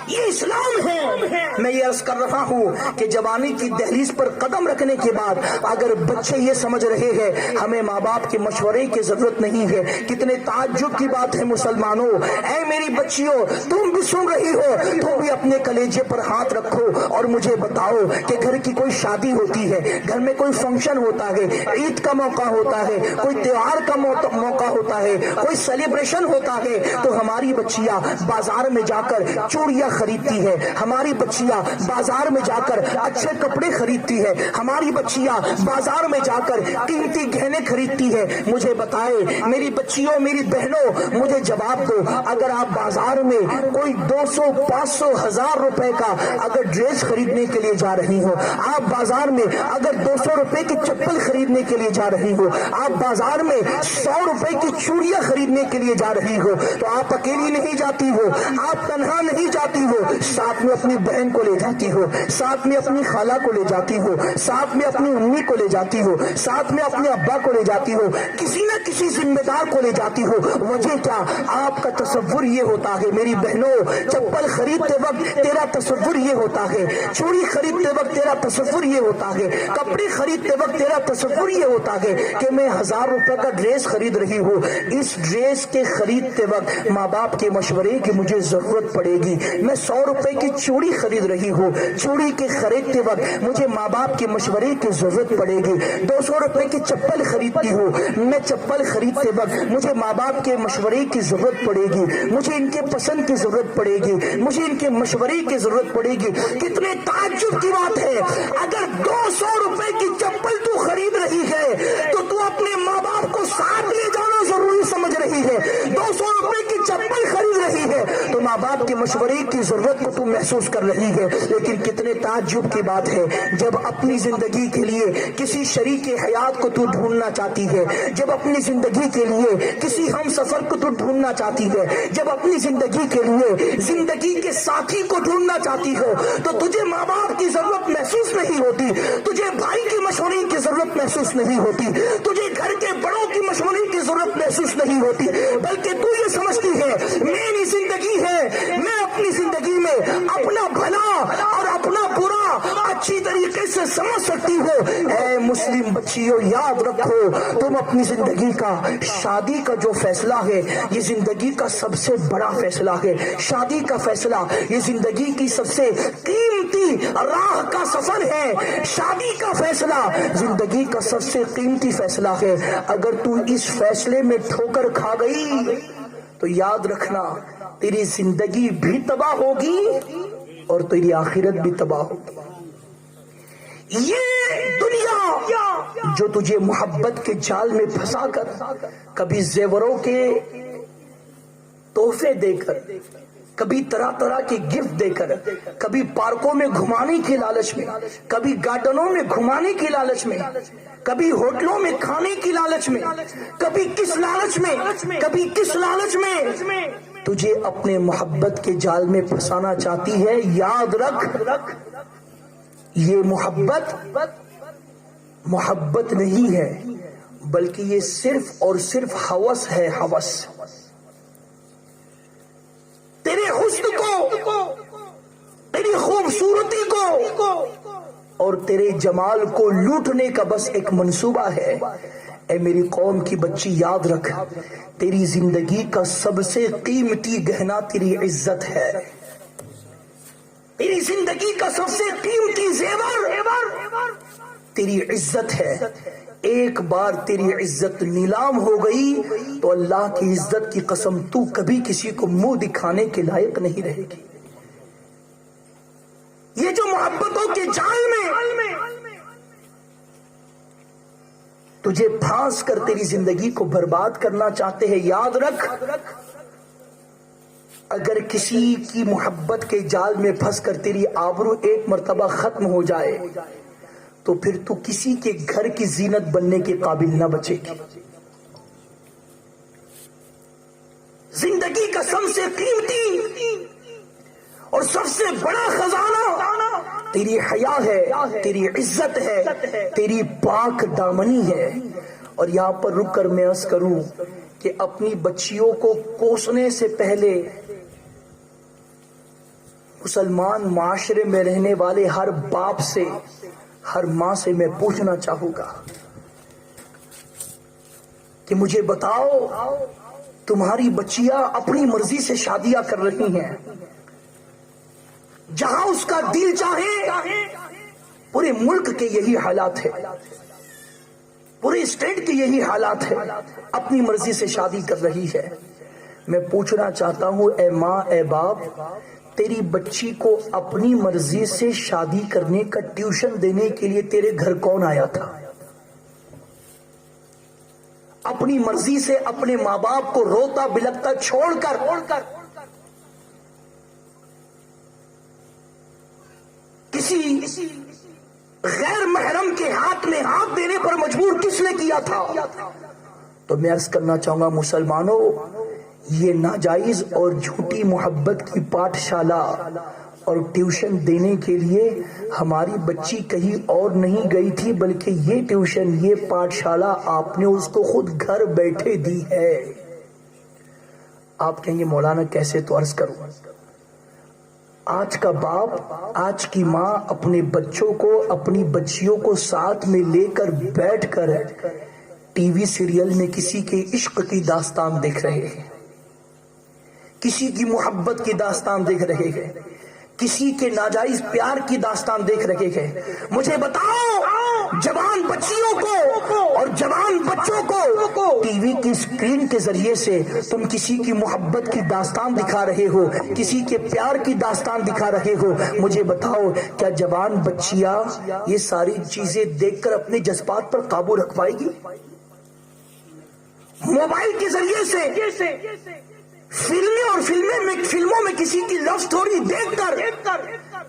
A: یہ اسلام ہے۔ میں یہ عرض کر رہا ہوں کہ جوانی کی دہلیز پر قدم رکھنے کے بعد اگر بچے یہ سمجھ رہے ہیں ہمیں ماں باپ کے مشورے کی ضرورت نہیں ہے، کتنے تعجب کی بات ہے مسلمانوں، اے میری بچیوں تم بھی سن رہی ہو، تم بھی اپنے کلیجے پر ہاتھ رکھو اور مجھے بتاؤ کہ گھر کی کوئی شادی ہوتی ہے، گھر میں کوئی فنکشن ہوتا ہے، عید کا موقع ہوتا ہے، کوئی تہوار کا موقع ہوتا ہے، کوئی سیلیبریشن ہوتا ہے تو ہماری بچیاں بازار میں جا کر چوڑیاں خریدتی ہے، ہماری بچیاں بازار میں جا کر اچھے کپڑے خریدتی ہے، ہماری بچیاں بازار میں جا کر قیمتی گہنے خریدتی ہے۔ مجھے بتائے میری بچیوں میری بہنوں مجھے جواب دو، اگر آپ بازار میں کوئی 200 500 1000 روپے کا اگر ڈریس خریدنے کے لیے جا رہی ہو، آپ بازار میں اگر 200 روپے کی چپل خریدنے کے لیے جا رہی ہو، آپ بازار میں 100 روپے کی چوڑیاں خریدنے کے لیے جا رہی ہو تو آپ اکیلی نہیں جاتی ہو، آپ تنہا نہیں جاتی ہو، ساتھ میں اپنی بہن کو لے جاتی ہو، ساتھ میں اپنی خالہ کو لے جاتی ہو، ساتھ میں اپنی امی کو لے جاتی ہو، ساتھ میں اپنے ابا کو لے جاتی ہو، کسی نہ کسی ذمہ دار کو لے جاتی ہو۔ وجہ کیا؟ آپ کا تصور یہ ہوتا ہے میری بہنوں، چپل خریدتے وقت تیرا تصور یہ ہوتا ہے، چوڑی خریدتے وقت تیرا تصور یہ ہوتا ہے، کپڑے خریدتے وقت تیرا تصور یہ ہوتا ہے کہ میں 1000 روپے کا ڈریس خرید رہی ہوں، اس ڈریس کے خریدتے وقت ماں باپ کے مشورے کی مجھے ضرورت پڑے گی، میں 100 روپے کی چوڑی خرید رہی ہوں، چوڑی کے خریدتے وقت مجھے ماں باپ کے مشورے کی ضرورت پڑے گی، 200 روپے کی چپل خریدتی ہوں، میں چپل خریدتے وقت مجھے ماں باپ کے مشورے کی ضرورت پڑے گی، مجھے ان کے پسند کی ضرورت پڑے گی، مجھے ان کے مشورے کی ضرورت پڑے گی۔ کتنے تعجب کی بات ہے، اگر 200 روپے کی چپل تو خرید رہی ہے تو اپنے ماں باپ کو ساتھ لے جانا ضروری سمجھ رہی ہے، 200 روپے کی چپل خرید رہی ہے تو ماں باپ کے مشورے کی ضرورت کو تم محسوس کر رہی ہے۔ لیکن کتنے تعجب کی بات ہے جب اپنی زندگی کے لیے کسی شریک حیات کو تو ڈھونڈنا چاہتی ہے، جب اپنی زندگی کے لیے کسی ہم سفر کو تو ڈھونڈنا چاہتی ہے، جب اپنی زندگی کے لیے زندگی کے ساتھی کو ڈھونڈنا چاہتی ہو تو تجھے ماں باپ کی ضرورت محسوس نہیں ہوتی، تجھے بھائی کی مشورے کی ضرورت محسوس نہیں ہوتی، تجھے گھر کے بڑوں کی مشورے کی ضرورت محسوس نہیں ہوتی، بلکہ تو یہ سمجھتی ہے میری زندگی ہے، میں اپنی زندگی میں اپنا بھلا اور اپنا برا اچھی طریقے سے سمجھ سکتی ہو۔ اے مسلم بچیوں، یاد رکھو تم اپنی زندگی کا، شادی کا جو فیصلہ ہے یہ زندگی کا سب سے بڑا فیصلہ ہے۔ شادی کا فیصلہ یہ زندگی کی سب سے قیمتی راہ کا سفر ہے۔ شادی کا فیصلہ زندگی کا سب سے قیمتی فیصلہ ہے۔ اگر تو اس فیصلے میں ٹھوکر کھا گئی تو یاد رکھنا تیری زندگی بھی تباہ ہوگی اور تیری آخرت بھی تباہ ہوگی۔ یہ دنیا جو تجھے محبت کے جال میں پھنسا کر، کبھی زیوروں کے تحفے دے کر، کبھی طرح طرح کے گفٹ دے کر، کبھی پارکوں میں گھمانے کے لالچ میں، کبھی گارڈنوں میں گھمانے کے لالچ میں، کبھی ہوٹلوں میں کھانے کی لالچ میں، کبھی کس لالچ میں، کبھی کس لالچ میں تجھے اپنے محبت کے جال میں پھنسانا چاہتی ہے۔ یاد رکھ یہ محبت نہیں ہے، بلکہ یہ صرف اور صرف ہوس ہے، ہوس۔ تیرے حسن کو، تیری خوبصورتی کو اور تیرے جمال کو لوٹنے کا بس ایک منصوبہ ہے۔ اے میری قوم کی بچی، یاد رکھ تیری زندگی کا سب سے قیمتی گہنا تیری عزت ہے۔ تیری زندگی کا سب سے قیمتی زیور تیری عزت ہے۔ ایک بار تیری عزت نیلام ہو گئی تو اللہ کی عزت کی قسم تو کبھی کسی کو منہ دکھانے کے لائق نہیں رہے گی۔ یہ جو محبتوں کے جال میں تجھے پھانس کر تیری زندگی کو برباد کرنا چاہتے ہیں، یاد رکھ اگر کسی کی محبت کے جال میں پھنس کر تیری آبرو ایک مرتبہ ختم ہو جائے تو پھر تو کسی کے گھر کی زینت بننے کے قابل نہ بچے گی۔ زندگی کا سب سے قیمتی اور سب سے بڑا خزانہ تیری حیا ہے، تیری عزت ہے، تیری پاک دامنی ہے۔ اور یہاں پر رک کر میں عرض کروں کہ اپنی بچیوں کو کوسنے سے پہلے مسلمان معاشرے میں رہنے والے ہر باپ سے، ہر ماں سے میں پوچھنا چاہوں گا کہ مجھے بتاؤ تمہاری بچیاں اپنی مرضی سے شادیاں کر رہی ہیں، جہاں اس کا دل چاہے۔ پورے ملک کے یہی حالات ہے، پورے اسٹیٹ کے یہی حالات ہے، اپنی مرضی سے شادی کر رہی ہے۔ میں پوچھنا چاہتا ہوں اے ماں، اے باپ، تیری بچی کو اپنی مرضی سے شادی کرنے کا ٹیوشن دینے کے لیے تیرے گھر کون آیا تھا؟ اپنی مرضی سے اپنے ماں باپ کو روتا بلکتا چھوڑ کر کسی غیر محرم کے ہاتھ میں ہاتھ دینے پر مجبور کس نے کیا تھا؟ تو میں عرض کرنا چاہوں گا مسلمانوں، یہ ناجائز اور جھوٹی محبت کی پاٹھ شالہ اور ٹیوشن دینے کے لیے ہماری بچی کہیں اور نہیں گئی تھی، بلکہ یہ ٹیوشن، یہ پاٹھ شالہ آپ نے اس کو خود گھر بیٹھے دی ہے۔ آپ کہیں گے مولانا کیسے؟ تو عرض کروں، آج کا باپ، آج کی ماں اپنے بچوں کو، اپنی بچیوں کو ساتھ میں لے کر بیٹھ کر ٹی وی سیریل میں کسی کے عشق کی داستان دیکھ رہے ہیں، کسی کی محبت کی داستان دیکھ رہے ہیں، کسی کے ناجائز پیار کی داستان دیکھ رہے ہیں۔ مجھے بتاؤ، جوان بچیوں کو اور جوان بچوں کو ٹی وی کی اسکرین کے ذریعے سے تم کسی کی محبت کی داستان دکھا رہے ہو، کسی کے پیار کی داستان دکھا رہے ہو۔ مجھے بتاؤ، کیا جوان بچیاں یہ ساری چیزیں دیکھ کر اپنے جذبات پر قابو رکھ پائے گی؟ موبائل کے ذریعے سے فلموں میں کسی کی لو سٹوری دیکھ کر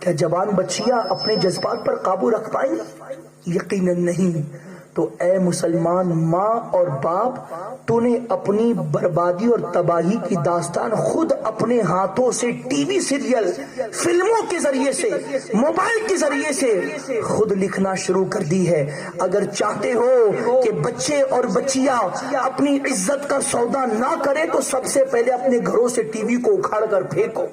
A: کیا جوان بچیاں اپنے جذبات پر قابو رکھ پائیں گی؟ یقیناً نہیں۔ تو اے مسلمان ماں اور باپ، تو نے اپنی بربادی اور تباہی کی داستان خود اپنے ہاتھوں سے ٹی وی سیریل، فلموں کے ذریعے سے، موبائل کے ذریعے سے خود لکھنا شروع کر دی ہے۔ اگر چاہتے ہو کہ بچے اور بچیاں اپنی عزت کا سودا نہ کریں تو سب سے پہلے اپنے گھروں سے ٹی وی کو اکھاڑ کر پھینکو۔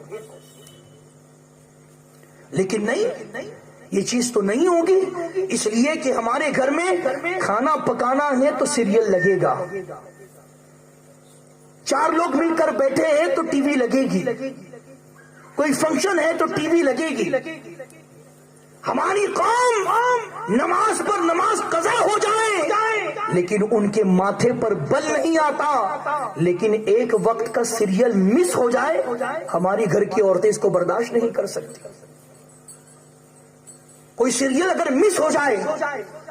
A: لیکن نہیں، یہ چیز تو نہیں ہوگی، اس لیے کہ ہمارے گھر میں کھانا پکانا ہے تو سیریل لگے گا، 4 لوگ مل کر بیٹھے ہیں تو ٹی وی لگے گی، کوئی فنکشن ہے تو ٹی وی لگے گی۔ ہماری قوم نماز پر نماز قضا ہو جائے لیکن ان کے ماتھے پر بل نہیں آتا، لیکن ایک وقت کا سیریل مس ہو جائے ہماری گھر کی عورتیں اس کو برداشت نہیں کر سکتی۔ کوئی سیریل اگر مس ہو جائے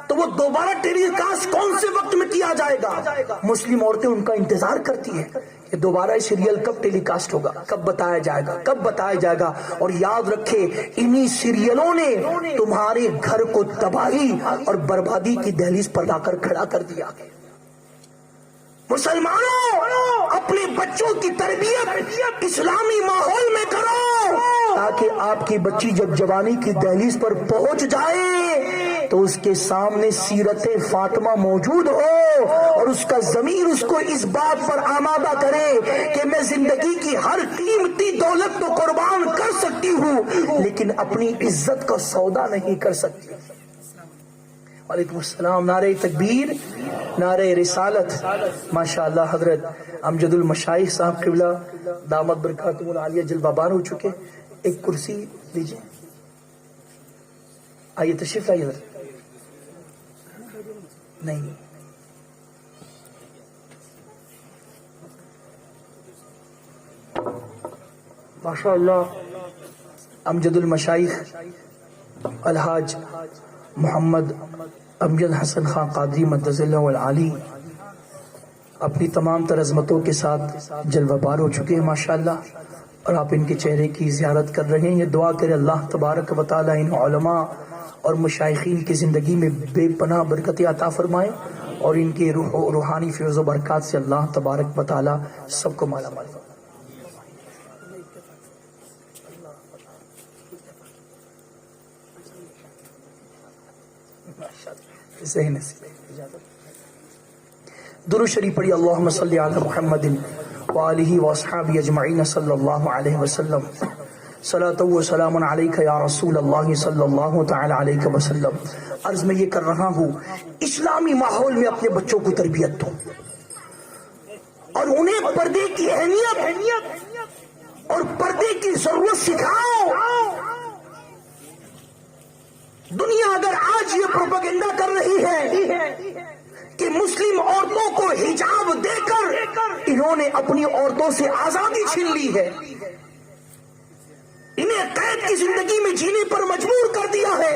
A: تو وہ دوبارہ ٹیلی کاسٹ کون سے وقت میں کیا جائے گا؟ مسلم عورتیں ان کا انتظار کرتی ہیں کہ دوبارہ یہ سیریل کب ٹیلی کاسٹ ہوگا، کب بتایا جائے گا، کب بتایا جائے گا۔ اور یاد رکھے انہی سیریلوں نے تمہارے گھر کو تباہی اور بربادی کی دہلیز پر لا کر کھڑا کر دیا۔ مسلمانوں اپنے بچوں کی تربیت اسلامی ماحول میں کرو تاکہ آپ کی بچی جب جوانی کی دہلیز پر پہنچ جائے تو اس کے سامنے سیرت فاطمہ موجود ہو اور اس کا ضمیر اس کو اس بات پر آمادہ کرے کہ میں زندگی کی ہر قیمتی دولت تو قربان کر سکتی ہوں لیکن اپنی عزت کا سودا نہیں کر سکتی۔ وعلیکم السلام۔ نعرہ تکبیر، نعرہ رسالت۔ ماشاءاللہ حضرت امجد المشائخ صاحب قبلہ دامت برکاتہم العالیہ جلوہ بار ہو چکے، ایک کرسی دیجئے، آئیے تشریف لائیے حضرت۔ نہیں ماشاءاللہ امجد المشائخ الحاج محمد امجد حسن خان قادری مدظ اللہ العالی اپنی تمام تر عظمتوں کے ساتھ جلوہ بار ہو چکے ہیں ماشاءاللہ، اور آپ ان کے چہرے کی زیارت کر رہے ہیں۔ یہ دعا کرے اللہ تبارک و تعالی ان علماء اور مشائخین کی زندگی میں بے پناہ برکت عطا فرمائے اور ان کے روح و روحانی فیض و برکات سے اللہ تبارک و تعالی سب کو مالا مال فرمائے۔ درود شریف پڑھی، اللہم صلی علی محمد وآلہ واصحابہ اجمعین صلی اللہ علیہ وسلم، صلاۃ و سلام علیک یا رسول اللہ صلی اللہ تعالی علیہ وسلم۔ عرض میں یہ کر رہا ہوں اسلامی ماحول میں اپنے بچوں کو تربیت دو اور انہیں پردے کی اہمیت اور پردے کی ضرورت سکھاؤ۔ دنیا اگر آج یہ پروپیگنڈا کر رہی ہے کہ مسلم عورتوں کو حجاب دے کر انہوں نے اپنی عورتوں سے آزادی چھین لی ہے، انہیں قید کی زندگی میں جینے پر مجبور کر دیا ہے،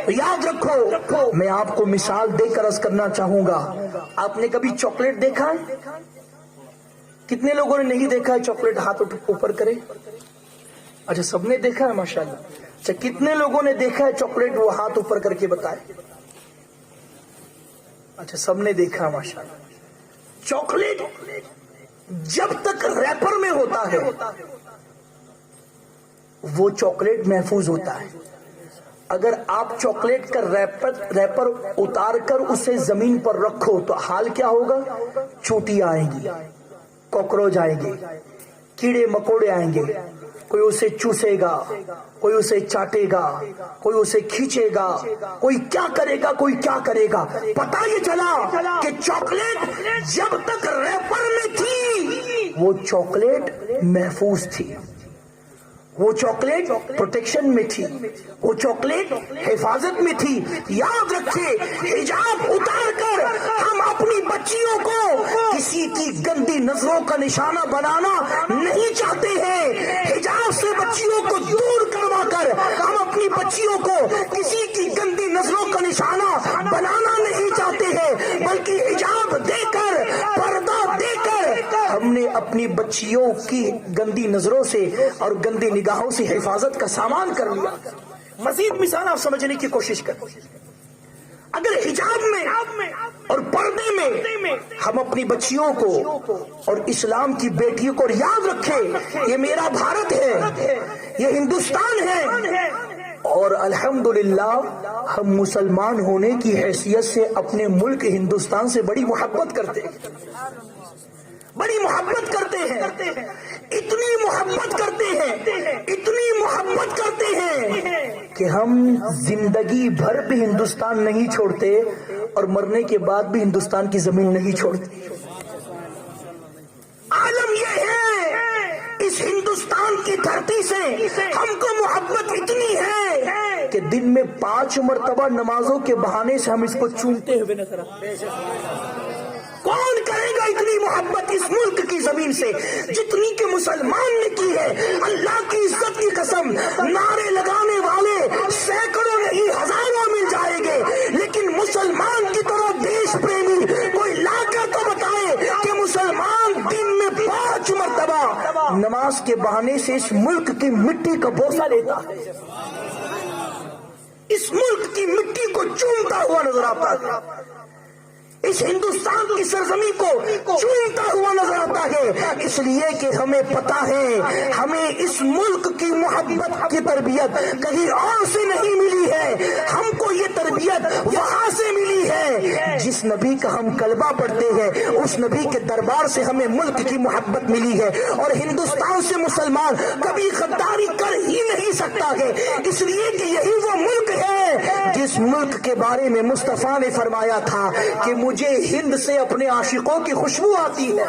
A: تو یاد رکھو میں آپ کو مثال دے کر عرض کرنا چاہوں گا۔ آپ نے کبھی چاکلیٹ دیکھا ہے؟ کتنے لوگوں نے نہیں دیکھا ہے؟ چاکلیٹ ہاتھ اوپر کرے۔ اچھا سب نے دیکھا ہے ماشاءاللہ۔ اچھا کتنے لوگوں نے دیکھا ہے چاکلیٹ وہ ہاتھ اوپر کر کے بتائے؟ اچھا سب نے دیکھا ماشاءاللہ۔ چاکلیٹ جب تک ریپر میں ہوتا ہے وہ چاکلیٹ محفوظ ہوتا ہے، اگر آپ چاکلیٹ کا ریپر اتار کر اسے زمین پر رکھو تو حال کیا ہوگا؟ چوٹیاں آئیں گی، کاکروچ آئیں گے، کیڑے مکوڑے آئیں گے، کوئی اسے چوسے گا، کوئی اسے چاٹے گا، کوئی اسے کھینچے گا، کوئی کیا کرے گا، کوئی کیا کرے گا۔ پتہ یہ چلا کہ چاکلیٹ جب تک ریپر میں تھی وہ چاکلیٹ محفوظ تھی، وہ چاکلیٹ پروٹیکشن میں تھی، وہ چاکلیٹ حفاظت میں تھی۔ یاد رکھے حجاب اتار کر ہم اپنی بچیوں کو کسی کی گندی نظروں کا نشانہ بنانا نہیں چاہتے ہیں، حجاب سے بچیوں کو دور کروا کر ہم اپنی بچیوں کو کسی کی گندی نظروں کا نشانہ بنانا نہیں چاہتے ہیں، بلکہ حجاب دے کر، پردہ دے کر ہم نے اپنی بچیوں کی گندی نظروں سے اور گندی نگاہوں سے حفاظت کا سامان کر لیا۔ مزید مثال آپ سمجھنے کی کوشش کریں۔ اگر حجاب میں اور پردے میں ہم اپنی بچیوں کو اور اسلام کی بیٹیوں کو یاد رکھیں یہ میرا بھارت ہے، یہ ہندوستان ہے، اور الحمدللہ ہم مسلمان ہونے کی حیثیت سے اپنے ملک ہندوستان سے بڑی محبت کرتے ہیں، بڑی محبت کرتے ہیں، اتنی محبت کرتے ہیں، اتنی محبت کرتے ہیں کہ ہم زندگی بھر بھی ہندوستان نہیں چھوڑتے اور مرنے کے بعد بھی ہندوستان کی زمین نہیں چھوڑتے۔ عالم یہ ہے اس ہندوستان کی دھرتی سے ہم کو محبت اتنی ہے کہ دن میں 5 مرتبہ نمازوں کے بہانے سے ہم اس کو چومتے ہوئے نظر آتے ہیں۔ کون کرے گا اتنی محبت اس ملک کی زمین سے جتنی کہ مسلمان نے کی ہے؟ اللہ کی عزت کی قسم، نعرے لگانے والے سینکڑوں نہیں ہزاروں مل جائیں گے، لیکن مسلمان کی طرح دیش پریمی کوئی لا کر تو بتائے کہ مسلمان دن میں 5 مرتبہ نماز کے بہانے سے اس ملک کی مٹی کا بوسہ لیتا ہے، اس ملک کی مٹی کو چومتا ہوا نظر آتا ہے، اس ہندوستان کی سرزمین کو چومتا ہوا نظر آتا ہے، اس لیے کہ ہمیں پتا ہے ہمیں اس ملک کی محبت کی تربیت کہیں اور سے نہیں ملی ہے، ہم کو یہ تربیت وہاں سے ملی ہے جس نبی کا ہم کلمہ پڑھتے ہیں، اس نبی کے دربار سے ہمیں ملک کی محبت ملی ہے، اور ہندوستان سے مسلمان کبھی غداری کر ہی نہیں سکتا ہے، اس لیے کہ یہی وہ ملک ہے جس ملک کے بارے میں مصطفیٰ نے فرمایا تھا کہ مجھے ہند سے اپنے عاشقوں کی خوشبو آتی ہے۔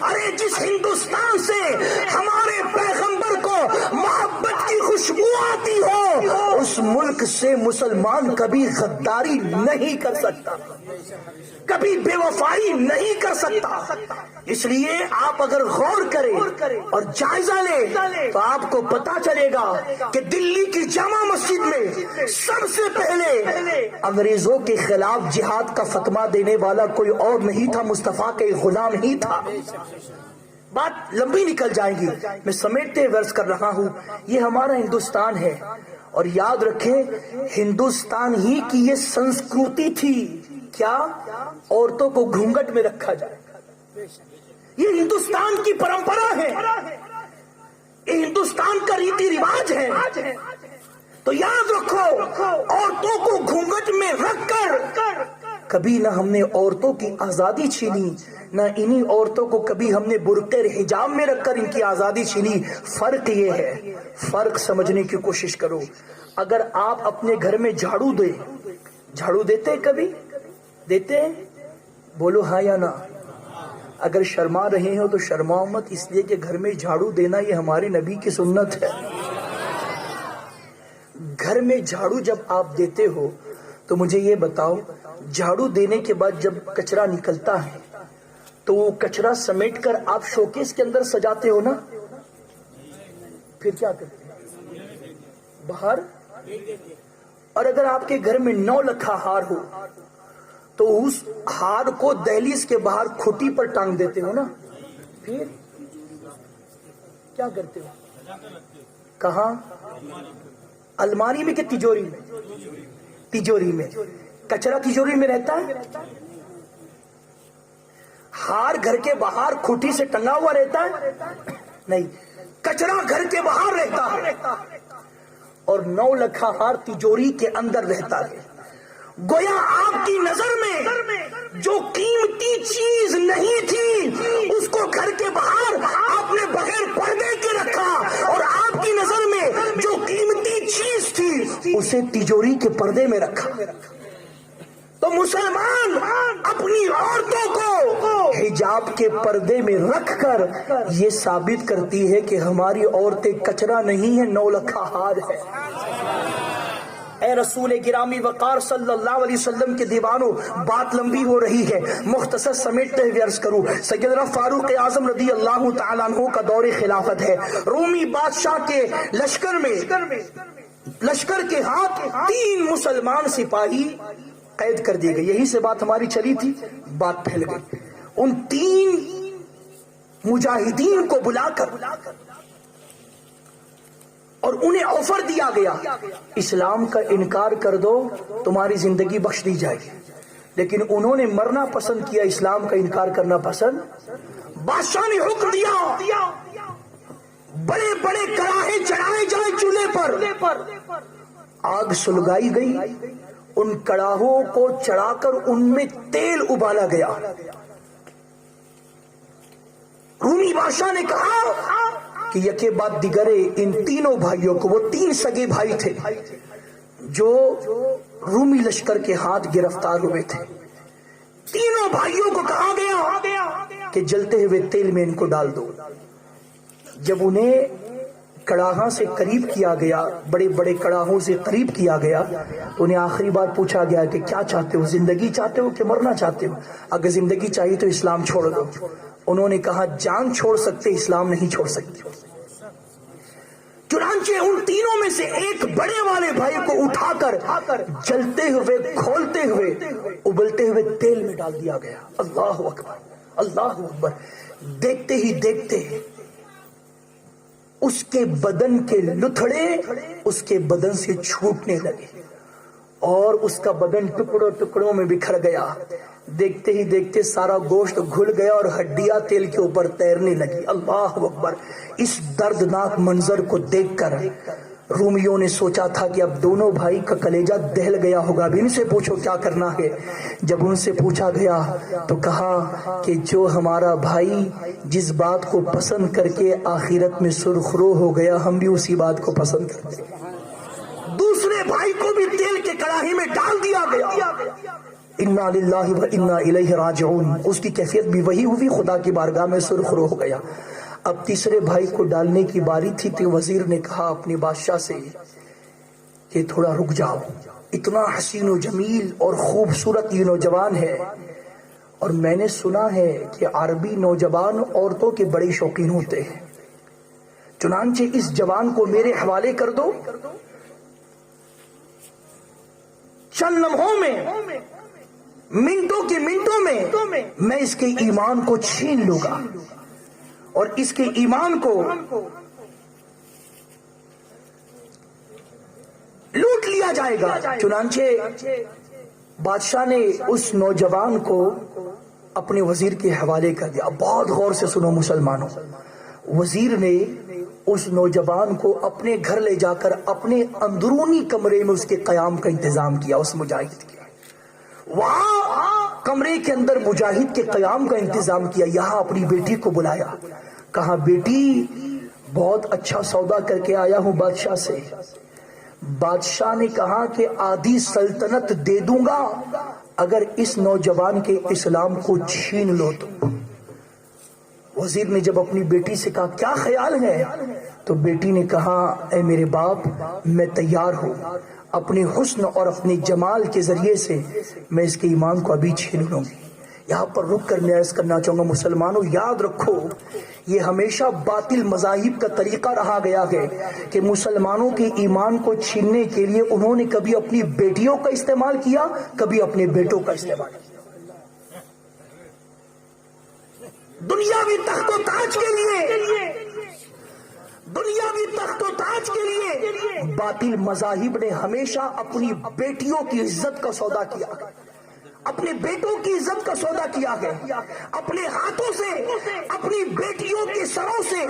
A: ارے جس ہندوستان سے ہمارے پیغمبر کو محبت کی خوشبو آتی ہو اس ملک سے مسلمان کبھی غداری نہیں کر سکتا، کبھی بے وفائی نہیں کر سکتا۔ اس لیے آپ اگر غور کریں اور جائزہ لیں تو آپ کو پتا چلے گا کہ دلی کی جامع مسجد میں سب سے پہلے انگریزوں کے خلاف جہاد کا فتویٰ دینے والا کوئی اور نہیں تھا، مصطفیٰ کا ایک غلام ہی تھا۔ بات لمبی نکل جائے گی، میں سمیٹتے ہوئے عرض کر رہا ہوں یہ ہمارا ہندوستان ہے، اور یاد رکھیں ہندوستان ہی کی یہ سنسکرتی تھی، کیا؟ عورتوں کو گھونگھٹ میں رکھا جائے، یہ ہندوستان کی پرمپرا ہے، یہ ہندوستان کا ریتی رواج ہے۔ تو یاد رکھو عورتوں کو گھونگھٹ میں رکھ کر کبھی نہ ہم نے عورتوں کی آزادی چھینی، نہ انہی عورتوں کو کبھی ہم نے برقع حجاب میں رکھ کر ان کی آزادی چھینی۔ فرق یہ ہے، فرق سمجھنے کی کوشش کرو۔ اگر آپ اپنے گھر میں جھاڑو دیں، جھاڑو دیتے کبھی؟ دیتے ہیں؟ بولو ہاں یا نہ۔ اگر شرما رہے ہو تو شرماؤ مت، اس لیے کہ گھر میں جھاڑو دینا یہ ہمارے نبی کی سنت ہے۔ گھر میں جھاڑو جب آپ دیتے ہو تو مجھے یہ بتاؤ، جھاڑو دینے کے بعد جب کچرا نکلتا ہے تو وہ کچرا سمیٹ کر آپ شوکیس کے اندر سجاتے ہو نا، پھر کیا کرتے ہیں؟ باہر۔ اور اگر آپ کے گھر میں 9 لکھا ہار ہو تو اس ہار کو دہلیز کے باہر کھوٹی پر ٹانگ دیتے ہو نا، پھر کیا کرتے ہو؟ کہاں؟ الماری میں کہ تجوری میں؟ تجوری میں۔ کچرا تجوری میں رہتا ہے؟ ہار گھر کے باہر کھوٹی سے ٹنگا ہوا رہتا ہے؟ نہیں، کچرا گھر کے باہر رہتا ہے اور 9 لکھا ہار تجوری کے اندر رہتا ہے۔ گویا آپ کی نظر میں جو قیمتی چیز نہیں تھی اس کو گھر کے باہر آپ نے بغیر پردے کے رکھا، اور آپ کی نظر میں جو قیمتی چیز تھی اسے تجوری کے پردے میں رکھا۔ تو مسلمان اپنی عورتوں کو حجاب کے پردے میں رکھ کر یہ ثابت کرتی ہے کہ ہماری عورتیں کچرا نہیں ہے، 9 لکھا ہار ہے۔ اے رسول گرامی وقار صلی اللہ علیہ وسلم کے دیوانوں، بات لمبی ہو رہی ہے، مختصر سمیٹتے ہوئے عرض کروں۔ سیدنا فاروق اعظم رضی اللہ تعالیٰ عنہ کا دور خلافت ہے، رومی بادشاہ کے لشکر کے ہاتھ 3 مسلمان سپاہی قید کر دیے گئے۔ یہی سے بات ہماری چلی تھی، بات پھیل گئی۔ ان 3 مجاہدین کو بلا کر اور انہیں آفر دیا گیا اسلام کا انکار کر دو تمہاری زندگی بخش دی جائے گی، لیکن انہوں نے مرنا پسند کیا، اسلام کا انکار کرنا پسند۔ بادشاہ نے حکم دیا بڑے بڑے کڑاہے چڑھائے جائیں چولہے پر، آگ سلگائی گئی، ان کڑاہوں کو چڑھا کر ان میں تیل ابالا گیا۔ رومی بادشاہ نے کہا کہ یکے بعد دیگرے ان تینوں بھائیوں کو، وہ تین سگے بھائی تھے جو رومی لشکر کے ہاتھ گرفتار ہوئے تھے، تینوں بھائیوں کو کہا گیا کہ جلتے ہوئے تیل میں ان کو ڈال دو۔ جب انہیں کڑاہاں سے قریب کیا گیا، بڑے بڑے کڑاہوں سے قریب کیا گیا، تو انہیں آخری بار پوچھا گیا کہ کیا چاہتے ہو، زندگی چاہتے ہو کہ مرنا چاہتے ہو؟ اگر زندگی چاہیے تو اسلام چھوڑ دو۔ انہوں نے کہا جان چھوڑ سکتے، اسلام نہیں چھوڑ سکتے۔ چنانچہ ان تینوں میں سے ایک بڑے والے بھائی کو اٹھا کر جلتے ہوئے، کھولتے ہوئے، ابلتے ہوئے تیل میں ڈال دیا گیا۔ اللہ اکبر، اللہ اکبر۔ دیکھتے ہی دیکھتے اس کے بدن کے لتھڑے اس کے بدن سے چھوٹنے لگے اور اس کا بدن ٹکڑوں ٹکڑوں میں بکھر گیا۔ دیکھتے ہی دیکھتے سارا گوشت گھل گیا اور ہڈیاں تیل کے اوپر تیرنے لگی۔ اللہ اکبر۔ اس دردناک منظر کو دیکھ کر رومیوں نے سوچا تھا کہ اب دونوں بھائی کا کلیجہ دہل گیا ہوگا، اب ان سے پوچھو کیا کرنا ہے۔ جب ان سے پوچھا گیا تو کہا کہ جو ہمارا بھائی جس بات کو پسند کر کے آخرت میں سرخرو ہو گیا، ہم بھی اسی بات کو پسند کرتے ہیں۔ دوسرے بھائی کو بھی تیل کے کڑاہی میں ڈال دیا گیا۔ انا للہ و انا الیہ راجعون۔ اس کی کیفیت بھی وہی ہوئی، خدا کی بارگاہ میں سرخرو ہو گیا۔ اب تیسرے بھائی کو ڈالنے کی باری تھی تو وزیر نے کہا اپنے بادشاہ سے کہ تھوڑا رک جاؤ، اتنا حسین و جمیل اور خوبصورت یہ نوجوان ہے، اور میں نے سنا ہے کہ عربی نوجوان عورتوں کے بڑے شوقین ہوتے ہیں، چنانچہ اس جوان کو میرے حوالے کر دو، چند لمحوں میں، منٹوں کے منٹوں میں میں اس کے ایمان کو چھین لوں گا اور اس کے ایمان کو لوٹ لیا جائے گا۔ چنانچہ بادشاہ نے اس نوجوان کو اپنے وزیر کے حوالے کر دیا۔ بہت غور سے سنو مسلمانوں، وزیر نے اس نوجوان کو اپنے گھر لے جا کر اپنے اندرونی کمرے میں اس کے قیام کا انتظام کیا، اس مجاہد کے وہاں کمرے کے اندر مجاہد کے قیام کا انتظام کیا۔ یہاں اپنی بیٹی کو بلایا، کہا بیٹی بہت اچھا سودا کر کے آیا ہوں بادشاہ سے۔ بادشاہ نے کہا کہ آدھی سلطنت دے دوں گا اگر اس نوجوان کے اسلام کو چھین لو تو۔ وزیر نے جب اپنی بیٹی سے کہا کیا خیال ہے، تو بیٹی نے کہا اے میرے باپ میں تیار ہوں، اپنے حسن اور اپنے جمال کے ذریعے سے میں اس کے ایمان کو ابھی چھین لوں گی۔ یہاں پر رک کر میں عرض کرنا چاہوں گا مسلمانوں، یاد رکھو یہ ہمیشہ باطل مذاہب کا طریقہ رہا گیا ہے کہ مسلمانوں کے ایمان کو چھیننے کے لیے انہوں نے کبھی اپنی بیٹیوں کا استعمال کیا، کبھی اپنے بیٹوں کا استعمال کیا۔ دنیاوی تخت و تاج کے لیے، دنیاوی تخت و تاج کے لیے باطل مذاہب نے ہمیشہ اپنی بیٹیوں کی عزت کا سودا کیا، اپنے بیٹوں کی عزت کا سودا کیا ہے، اپنے ہاتھوں سے اپنی بیٹیوں کے سروں سے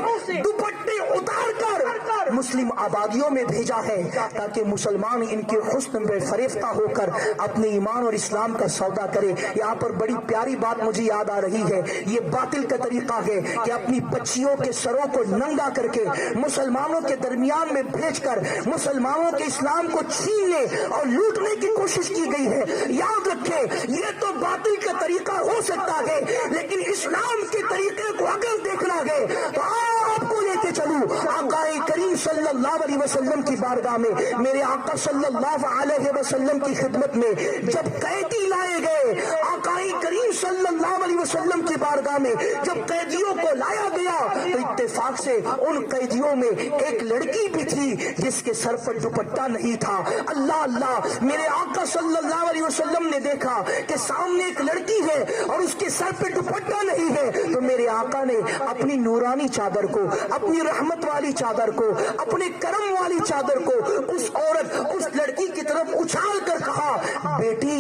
A: دوپٹے اتار کر مسلم آبادیوں میں بھیجا ہے تاکہ مسلمان ان کے حسن میں فریفتہ ہو کر اپنے ایمان اور اسلام کا سودا کرے۔ یہاں پر بڑی پیاری بات مجھے یاد آ رہی ہے، یہ باطل کا طریقہ ہے کہ اپنی بچیوں کے سروں کو ننگا کر کے مسلمانوں کے درمیان میں بھیج کر مسلمانوں کے اسلام کو چھیننے اور لوٹنے کی کوشش کی گئی ہے۔ یاد رکھے یہ تو باطل کا طریقہ ہو سکتا ہے، لیکن اسلام کے طریقے کو اگر دیکھنا ہے تو آپ کو لے کے چلوں آقا کریم صلی اللہ علیہ وسلم کی بارگاہ میں۔ میرے آقا صلی اللہ علیہ وسلم کی خدمت میں جب قیدی لائے گئے، آقا کریم صلی اللہ علیہ وسلم کی بارگاہ میں جب قیدیوں کو لایا گیا تو اتفاق پاک سے ان قیدیوں میں ایک لڑکی بھی تھی جس کے سر پر دوپٹہ نہیں تھا. اللہ اللہ، میرے آقا صلی اللہ علیہ وسلم نے دیکھا کہ سامنے ایک لڑکی ہے اور اس کے سر پہ دوپٹہ نہیں ہے، تو میرے آقا نے اپنی نورانی چادر کو، اپنی رحمت والی چادر کو، اپنے کرم والی چادر کو اس عورت، اس لڑکی کی طرف اچھال کر کہا، بیٹی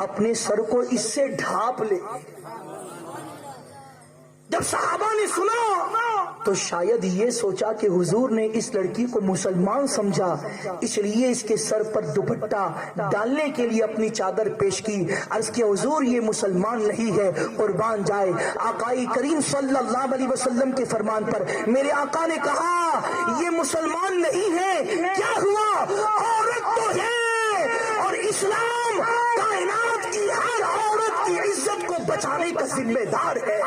A: اپنے سر کو اس سے ڈھانپ لے. جب صحابہ نے سنا تو شاید یہ سوچا کہ حضور نے اس لڑکی کو مسلمان سمجھا، اس لیے اس کے سر پر دوپٹہ ڈالنے کے لیے اپنی چادر پیش کی. عرض کیا حضور یہ مسلمان نہیں ہے، قربان جائے. آقا کریم صلی اللہ علیہ وسلم کے فرمان پر میرے آقا نے کہا یہ مسلمان نہیں ہے. کیا ہوا؟ عورت تو ہے، اور اسلام کائنات کی ہر عورت کی عزت کو بچانے کا ذمہ دار ہے.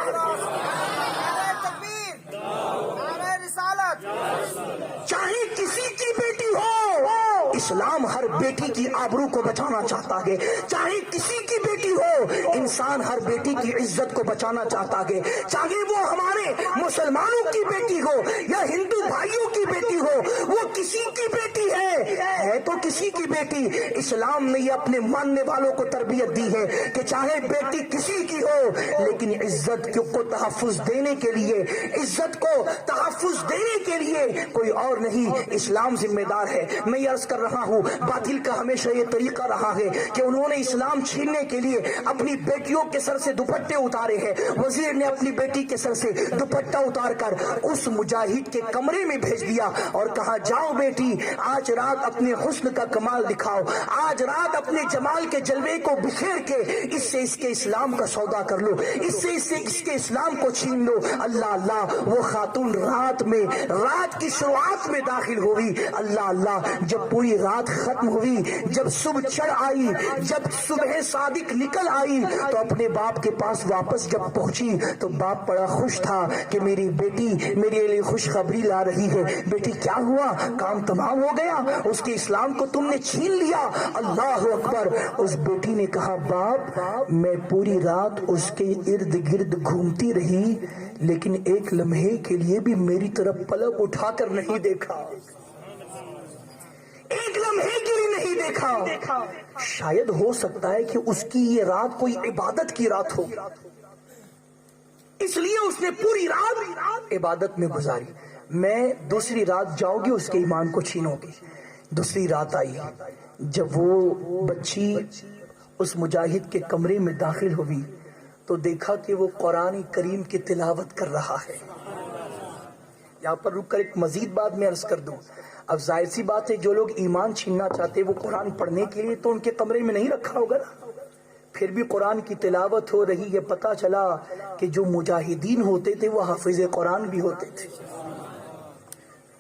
A: چاہے کسی کی بیٹی ہو، اسلام ہر بیٹی کی آبرو کو بچانا چاہتا ہے. چاہے کسی کی بیٹی ہو، انسان ہر بیٹی کی عزت کو بچانا چاہتا ہے. چاہے وہ ہمارے مسلمانوں کی بیٹی ہو یا ہندو بھائیوں کی بیٹی ہو، وہ کسی کی بیٹی ہے تو کسی کی بیٹی. اسلام نے یہ اپنے ماننے والوں کو تربیت دی ہے کہ چاہے بیٹی کسی کی ہو، لیکن عزت کو تحفظ دینے کے لیے، عزت کو تحفظ دینے کے لیے کوئی اور نہیں، اسلام ذمہ دار ہے. میں یہ عرض کر رہا ہوں، باطل کا ہمیشہ یہ طریقہ رہا ہے کہ انہوں نے اسلام چھیننے کے لیے اپنی بیٹیوں کے سر سے دوپٹے اتارے ہیں. وزیر نے اپنی بیٹی کے سر سے دوپٹہ اتار کر اس مجاہد کے کمرے میں بھیج دیا اور کہا جاؤ بیٹی آج رات اپنے حسن کا کمال دکھاؤ، آج رات اپنے جمال کے جلوے کو بکھیر کے اس سے اس کے اسلام کا سودا کر لو، اس سے اس کے اسلام کو چھین لو. اللہ اللہ، وہ خاتون رات کی شروعات میں داخل ہوئی. اللہ اللہ، جب پوری رات ختم ہوئی، جب صبح چڑھ آئی، جب صبح صادق نکل آئی تو اپنے باپ کے پاس واپس جب پہنچی تو باپ بڑا خوش تھا کہ میری بیٹی میرے لیے خوشخبری لا رہی ہے. بیٹی کیا ہوا؟ کام تمام ہو گیا، اس کے اسلام کو تم نے چھین لیا. اللہ اکبر. اس بیٹی نے کہا باپ میں پوری رات اس کے ارد گرد گھومتی رہی، لیکن ایک لمحے کے لیے بھی میری طرف پلک اٹھا کر نہیں دیکھا، ایک لمحے کے لیے نہیں دیکھا. شاید ہو سکتا ہے کہ اس کی یہ رات کوئی عبادت کی رات ہو، اس لیے اس نے پوری رات عبادت میں گزاری. میں دوسری رات جاؤ گی اس کے ایمان کو چھینو گی. دوسری رات آئی، جب وہ بچی اس مجاہد کے کمرے میں داخل ہوئی تو دیکھا کہ وہ قرآن کریم کی تلاوت کر رہا ہے. یہاں پر رک کر ایک مزید بات میں عرض کر دوں. اب ظاہر سی بات ہے جو لوگ ایمان چھیننا چاہتے وہ قرآن پڑھنے کے لیے تو ان کے کمرے میں نہیں رکھا ہوگا نا. پھر بھی قرآن کی تلاوت ہو رہی ہے. پتا چلا کہ جو مجاہدین ہوتے تھے وہ حافظ قرآن بھی ہوتے تھے،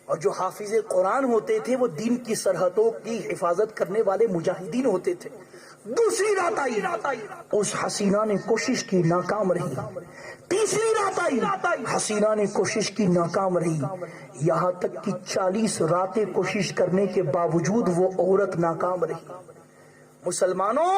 A: اور جو حافظ قرآن ہوتے تھے وہ دین کی سرحدوں کی حفاظت کرنے والے مجاہدین ہوتے تھے. دوسری رات آئی، اس حسینہ نے کوشش کی ناکام رہی. تیسری رات آئی، حسینہ نے کوشش کی ناکام رہی. یہاں تک کہ 40 راتیں کوشش کرنے کے باوجود وہ عورت ناکام رہی. مسلمانوں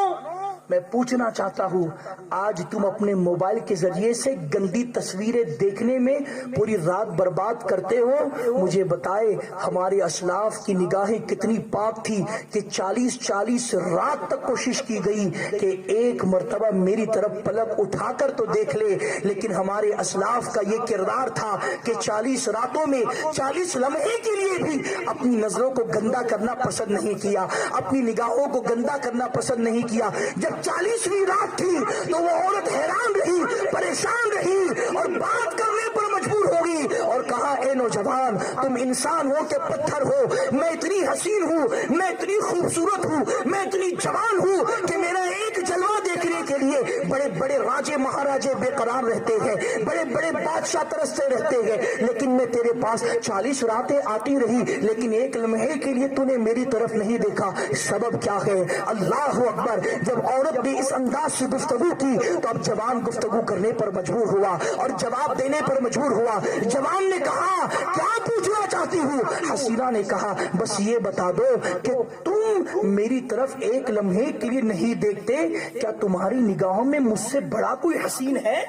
A: میں پوچھنا چاہتا ہوں، آج تم اپنے موبائل کے ذریعے سے گندی تصویریں دیکھنے میں پوری رات برباد کرتے ہو. مجھے بتائے ہمارے اسلاف کی نگاہیں کتنی پاک تھی کہ 40 رات تک کوشش کی گئی کہ ایک مرتبہ میری طرف پلک اٹھا کر تو دیکھ لے. لیکن ہمارے اسلاف کا یہ کردار تھا کہ 40 راتوں میں 40 لمحے کے لیے بھی اپنی نظروں کو گندا کرنا پسند نہیں کیا، اپنی نگاہوں کو گندا کرنا پسند نہیں کیا. جب 40ویں رات تھی تو وہ عورت حیران رہی، پریشان رہی اور بات کرنے پر مجبور ہوگی اور کہا اے نوجوان تم انسان ہو کہ پتھر ہو؟ میں اتنی حسین ہوں، میں اتنی خوبصورت ہوں، میں اتنی جوان ہوں کہ میرا ایک جلوہ دیکھنے کے لیے بڑے بڑے راجے مہاراجے بے قرار رہتے ہیں، بڑے بڑے بادشاہ ترستے رہتے ہیں، لیکن میں تیرے پاس 40 راتیں آتی رہی لیکن ایک لمحے کے لیے تو نے میری طرف نہیں دیکھا. سبب کیا ہے؟ اللہ اکبر. جب عورت نے اس انداز سے گفتگو کی تو اب جوان گفتگو کرنے پر مجبور ہوا اور جواب دینے پر مجبور ہوا. جوان نے کہا کیا پوچھنا چاہتی ہوں؟ حسینہ نے کہا بس یہ بتا دو کہ تم میری طرف ایک لمحے کے لیے نہیں دیکھتے، کیا تمہاری نگاہوں میں مجھ سے بڑا کوئی حسین ہے؟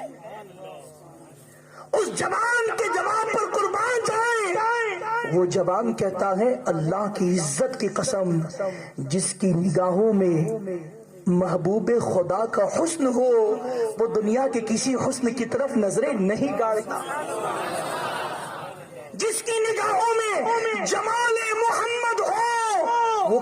A: اس جوان کے جواب پر قربان جائیں۔ وہ جوان کہتا ہے اللہ کی عزت کی قسم، جس کی نگاہوں میں محبوب خدا کا حسن ہو وہ دنیا کے کسی حسن کی طرف نظریں نہیں گاڑتا۔ جس کی نگاہوں میں جمال محمد ہو وہ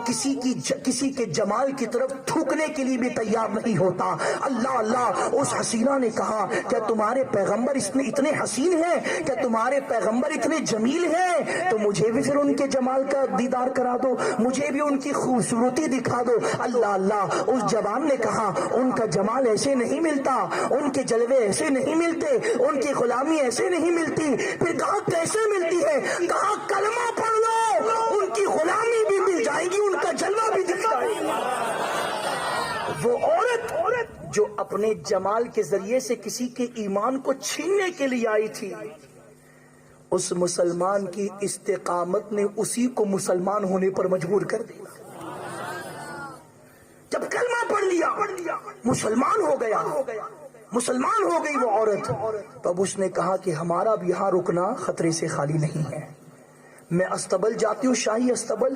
A: کسی کے جمال کی طرف تھوکنے کے لیے بھی تیار نہیں ہوتا۔ اللہ اللہ، اس حسینہ نے کہا کیا تمہارے پیغمبر اتنے حسین ہیں، کیا تمہارے پیغمبر اتنے جمیل ہیں؟ تو مجھے بھی پھر ان کے جمال کا دیدار کرا دو، مجھے بھی ان کی خوبصورتی دکھا دو۔ اللہ اللہ، اس جوان نے کہا ان کا جمال ایسے نہیں ملتا، ان کے جلوے ایسے نہیں ملتے، ان کی غلامی ایسے نہیں ملتی۔ پھر کہا کیسے ملتی ہے؟ کہا کلمہ پڑھ لو، ان کی غلامی بھی مل جائے گی، ان کا جلوہ بھی دکھ جائے گا۔ وہ عورت جو اپنے جمال کے ذریعے سے کسی کے ایمان کو چھیننے کے لیے آئی تھی، اس مسلمان کی استقامت نے اسی کو مسلمان ہونے پر مجبور کر دیا۔ جب کلمہ پڑھ لیا مسلمان ہو گیا، مسلمان ہو گئی وہ عورت، تو اب اس نے کہا کہ ہمارا بھی یہاں رکنا خطرے سے خالی نہیں ہے۔ میں استبل جاتی ہوں، شاہی استبل،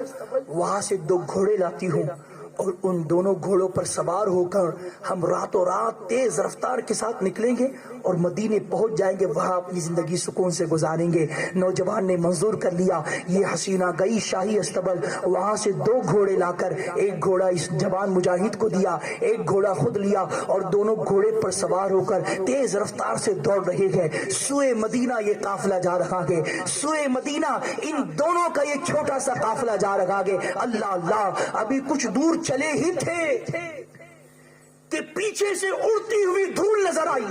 A: وہاں سے 2 گھوڑے لاتی ہوں اور ان دونوں گھوڑوں پر سوار ہو کر ہم راتوں رات تیز رفتار کے ساتھ نکلیں گے اور مدینے پہنچ جائیں گے، وہاں اپنی زندگی سکون سے گزاریں گے۔ نوجوان نے منظور کر لیا، یہ حسینہ گئی شاہی استبل، وہاں سے 2 گھوڑے لا کر ایک گھوڑا اس جوان مجاہد کو دیا، ایک گھوڑا خود لیا اور دونوں گھوڑے پر سوار ہو کر تیز رفتار سے دوڑ رہے ہیں۔ سوئے مدینہ یہ قافلہ جا رہا ہے، سوئے مدینہ ان دونوں کا ایک چھوٹا سا قافلہ جا رہا ہے۔ اللہ اللہ، ابھی کچھ دور چلے ہی تھے کہ پیچھے سے اڑتی ہوئی دھول نظر آئی۔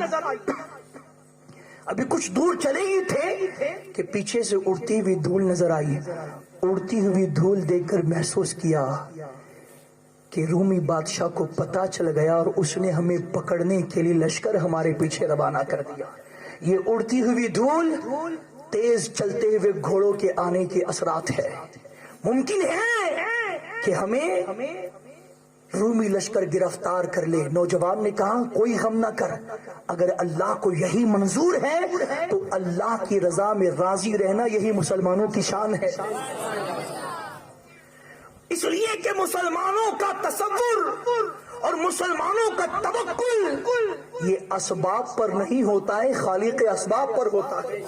A: ابھی کچھ دور چلے ہی تھے کہ پیچھے سے اڑتی ہوئی دھول نظر آئی۔ اڑتی ہوئی دھول دیکھ کر محسوس کیا کہ رومی بادشاہ کو پتا چل گیا اور اس نے ہمیں پکڑنے کے لیے لشکر ہمارے پیچھے روانہ کر دیا۔ یہ اڑتی ہوئی دھول تیز چلتے ہوئے گھوڑوں کے آنے کے اثرات ہے۔ ممکن ہے کہ ہمیں رومی لشکر گرفتار کر لے۔ نوجوان نے کہا کوئی غم نہ کر، اگر اللہ کو یہی منظور ہے تو اللہ کی رضا میں راضی رہنا یہی مسلمانوں کی شان ہے۔ اس لیے کہ مسلمانوں کا تصور اور مسلمانوں کا توکل یہ اسباب پر نہیں ہوتا ہے، خالق اسباب پر ہوتا ہے۔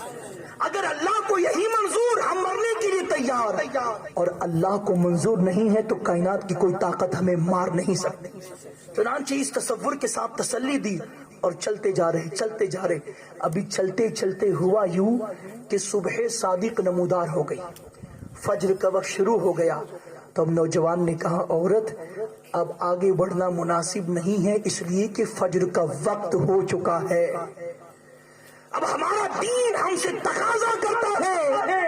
A: اگر اللہ کو یہی منظور، ہم مرنے کے لیے تیار، اور اللہ کو منظور نہیں ہے تو کائنات کی کوئی طاقت ہمیں مار نہیں سکتی۔ چنانچہ اس تصور کے ساتھ تسلی دی اور چلتے جا رہے۔ ابھی چلتے چلتے ہوا یوں کہ صبح صادق نمودار ہو گئی، فجر کا وقت شروع ہو گیا۔ تو اب نوجوان نے کہا عورت اب آگے بڑھنا مناسب نہیں ہے، اس لیے کہ فجر کا وقت ہو چکا ہے۔ اب ہمارا دین ہم سے تقاضا کرتا ہے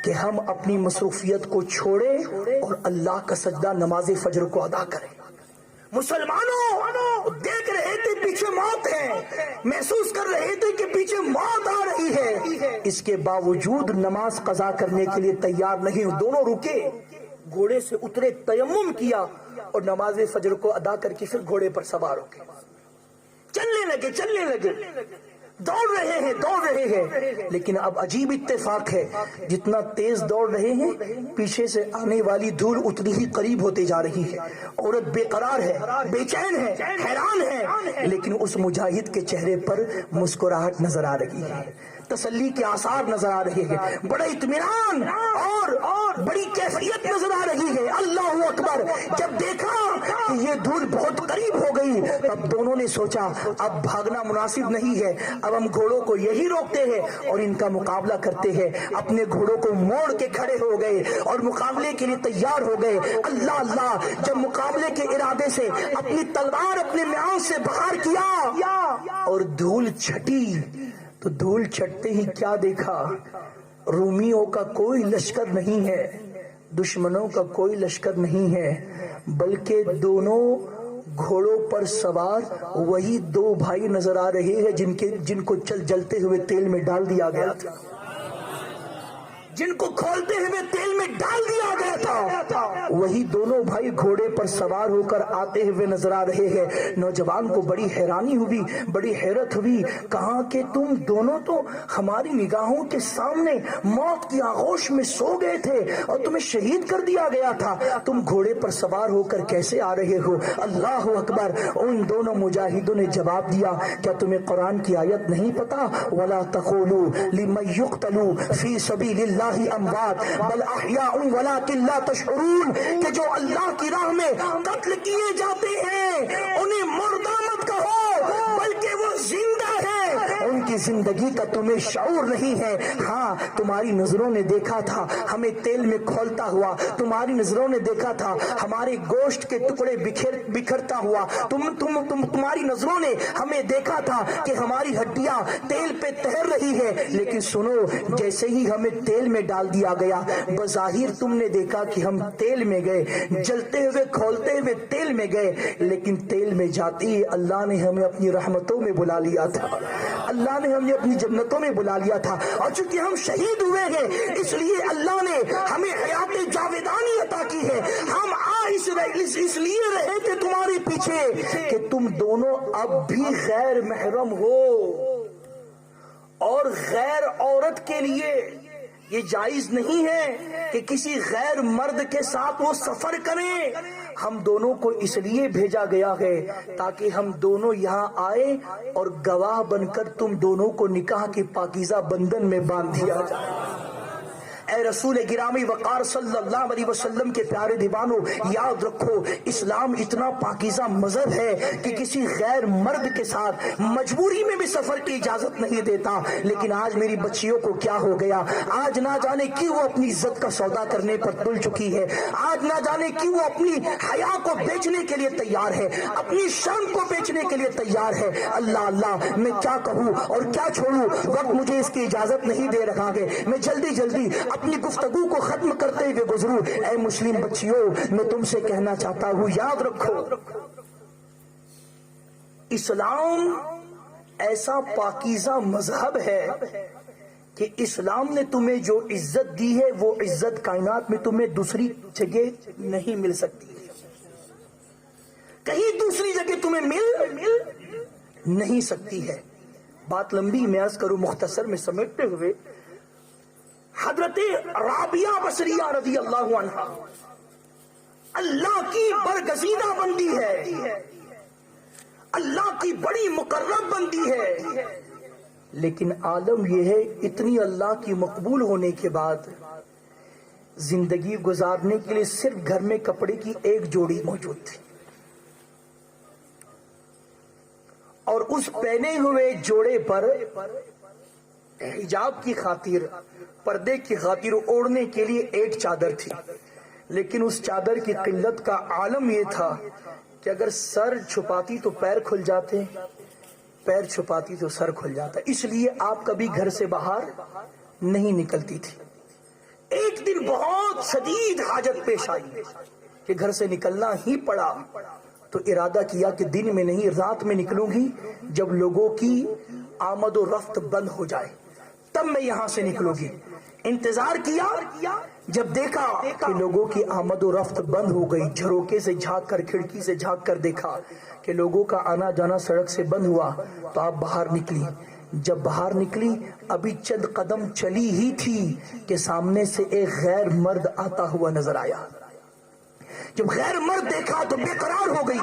A: کہ ہم اپنی مصروفیت کو چھوڑیں اور اللہ کا سجدہ نماز فجر کو ادا کریں۔ مسلمانوں دیکھ رہے تھے پیچھے موت ہے، محسوس کر رہے تھے کہ پیچھے موت آ رہی ہے، اس کے باوجود نماز قضا کرنے کے لیے تیار نہیں۔ دونوں رکے، گھوڑے سے اترے، تیمم کیا اور نماز فجر کو ادا کر کے پھر گھوڑے پر سوار ہو گئے۔ چلنے لگے، دوڑ رہے ہیں، لیکن اب عجیب اتفاق ہے، جتنا تیز دوڑ رہے ہیں پیچھے سے آنے والی دھول اتنی ہی قریب ہوتے جا رہی ہے۔ عورت بے قرار ہے، بے چین ہے، حیران ہے، لیکن اس مجاہد کے چہرے پر مسکراہٹ نظر آ رہی ہے، تسلی کے آثار نظر آ رہے ہیں، بڑا اطمینان اور بڑی کیفیت نظر آ رہی ہے۔ اللہ اکبر! جب دیکھا کہ یہ دھول بہت قریب ہو گئی تب دونوں نے سوچا اب بھاگنا مناسب نہیں ہے، اب ہم گھوڑوں کو یہی روکتے ہیں اور ان کا مقابلہ کرتے ہیں۔ اپنے گھوڑوں کو موڑ کے کھڑے ہو گئے اور مقابلے کے لیے تیار ہو گئے۔ اللہ اللہ! جب مقابلے کے ارادے سے اپنی تلوار اپنے میان سے باہر کیا اور دھول چھٹی، تو دھول چھٹتے ہی کیا دیکھا؟ رومیوں کا کوئی لشکر نہیں ہے، دشمنوں کا کوئی لشکر نہیں ہے، بلکہ دونوں گھوڑوں پر سوار وہی 2 بھائی نظر آ رہے ہیں جن کو جلتے ہوئے تیل میں ڈال دیا گیا تھا۔ جن کو کھولتے ہوئے تیل میں ڈال دیا گیا تھا، وہی دونوں بھائی گھوڑے پر سوار ہو کر آتے ہوئے نظر آ رہے ہیں۔ نوجوان کو بڑی حیرانی ہوئی، بڑی حیرت ہوئی، کہا کہ تم دونوں تو ہماری نگاہوں کے سامنے موت کی آغوش میں سو گئے تھے اور تمہیں شہید کر دیا گیا تھا، تم گھوڑے پر سوار ہو کر کیسے آ رہے ہو؟ اللہ اکبر۔ ان دونوں مجاہدوں نے جواب دیا، کیا تمہیں قرآن کی آیت نہیں پتا؟ وَلَا تَقُولُوا لِمَن يُقْتَلُ فِي سَبِيلِ اللَّهِ أَمْوَاتٌ بَلْ أَحْيَاءٌ وَلَٰكِن لَّا تَشْعُرُونَ، کہ جو اللہ کی راہ میں قتل کیے جاتے ہیں انہیں مردہ مت کہو بلکہ وہ زندہ ہیں، ان کی زندگی کا تمہیں شعور نہیں ہے۔ ہاں تمہاری نظروں نے دیکھا تھا ہمیں تیل میں کھولتا ہوا، تمہاری نظروں نے دیکھا تھا ہمارے گوشت کے ٹکڑے بکھرتا ہوا، تمہاری نظروں نے ہمیں دیکھا تھا کہ ہماری ہڈیاں تیل پہ تیر رہی ہے، لیکن سنو، جیسے ہی ہمیں تیل میں ڈال دیا گیا، بظاہر تم نے دیکھا کہ ہم تیل میں گئے، جلتے ہوئے کھولتے ہوئے تیل میں گئے، لیکن تیل میں جاتے ہی اللہ نے ہمیں اپنی رحمتوں میں بلا لیا تھا، اللہ نے ہمیں اپنی جنتوں میں بلا لیا تھا، اور چونکہ ہم شہید ہوئے ہیں اس لیے اللہ نے ہمیں حیات جاویدانی عطا کی ہے۔ ہم اس لیے رہے تھے تمہارے پیچھے کہ تم دونوں اب بھی غیر محرم ہو، اور غیر عورت کے لیے یہ جائز نہیں ہے کہ کسی غیر مرد کے ساتھ وہ سفر کریں۔ ہم دونوں کو اس لیے بھیجا گیا ہے تاکہ ہم دونوں یہاں آئے اور گواہ بن کر تم دونوں کو نکاح کی پاکیزہ بندھن میں باندھ دیا جائے۔ اے رسول گرامی وقار صلی اللہ علیہ وسلم کے پیارے دیوانوں، یاد رکھو اسلام اتنا پاکیزہ مذہب ہے کہ کسی غیر مرد کے ساتھ مجبوری میں بھی سفر کی اجازت نہیں دیتا، لیکن آج میری بچیوں کو کیا ہو گیا، آج نہ جانے کیوں وہ اپنی عزت کا سودا کرنے پر تل چکی ہے، آج نہ جانے کیوں وہ اپنی حیا کو بیچنے کے لیے تیار ہے، اپنی شرم کو بیچنے کے لیے تیار ہے۔ اللہ اللہ، میں کیا کہوں اور کیا چھوڑوں، وقت مجھے اس کی اجازت نہیں دے رہا ہے، میں جلدی جلدی اپنی گفتگو کو ختم کرتے ہوئے گزروں۔ اے مسلم بچیوں، میں تم سے کہنا چاہتا ہوں، یاد رکھو اسلام ایسا پاکیزہ مذہب ہے کہ اسلام نے تمہیں جو عزت دی ہے وہ عزت کائنات میں تمہیں دوسری جگہ نہیں مل سکتی، کہیں دوسری جگہ تمہیں مل نہیں سکتی ہے۔ بات لمبی میں عرض کروں، مختصر میں سمیٹتے ہوئے، حضرت رابعہ بصریہ رضی اللہ عنہا اللہ کی برگزیدہ بندی ہے، اللہ کی بڑی مقرب بندی ہے، لیکن عالم یہ ہے اتنی اللہ کی مقبول ہونے کے بعد زندگی گزارنے کے لیے صرف گھر میں کپڑے کی ایک جوڑی موجود تھی، اور اس پہنے ہوئے جوڑے پر حجاب کی خاطر، پردے کی خاطر اوڑھنے کے لیے ایک چادر تھی، لیکن اس چادر کی قلت کا عالم یہ تھا کہ اگر سر چھپاتی تو پیر کھل جاتے، پیر چھپاتی تو سر کھل جاتا، اس لیے آپ کبھی گھر سے باہر نہیں نکلتی تھی۔ ایک دن بہت شدید حاجت پیش آئی کہ گھر سے نکلنا ہی پڑا، تو ارادہ کیا کہ دن میں نہیں رات میں نکلوں گی، جب لوگوں کی آمد و رفت بند ہو جائے تب میں یہاں سے نکلوں گی۔ انتظار کیا، جب دیکھا کہ لوگوں کی آمد و رفت بند ہو گئی، جھروکے سے جھانک کر، کھڑکی سے جھانک کر دیکھا کہ لوگوں کا آنا جانا سڑک سے بند ہوا، تو آپ باہر نکلی۔ جب باہر نکلی ابھی چند قدم چلی ہی تھی کہ سامنے سے ایک غیر مرد آتا ہوا نظر آیا۔ جب غیر مرد دیکھا تو بے قرار ہو گئی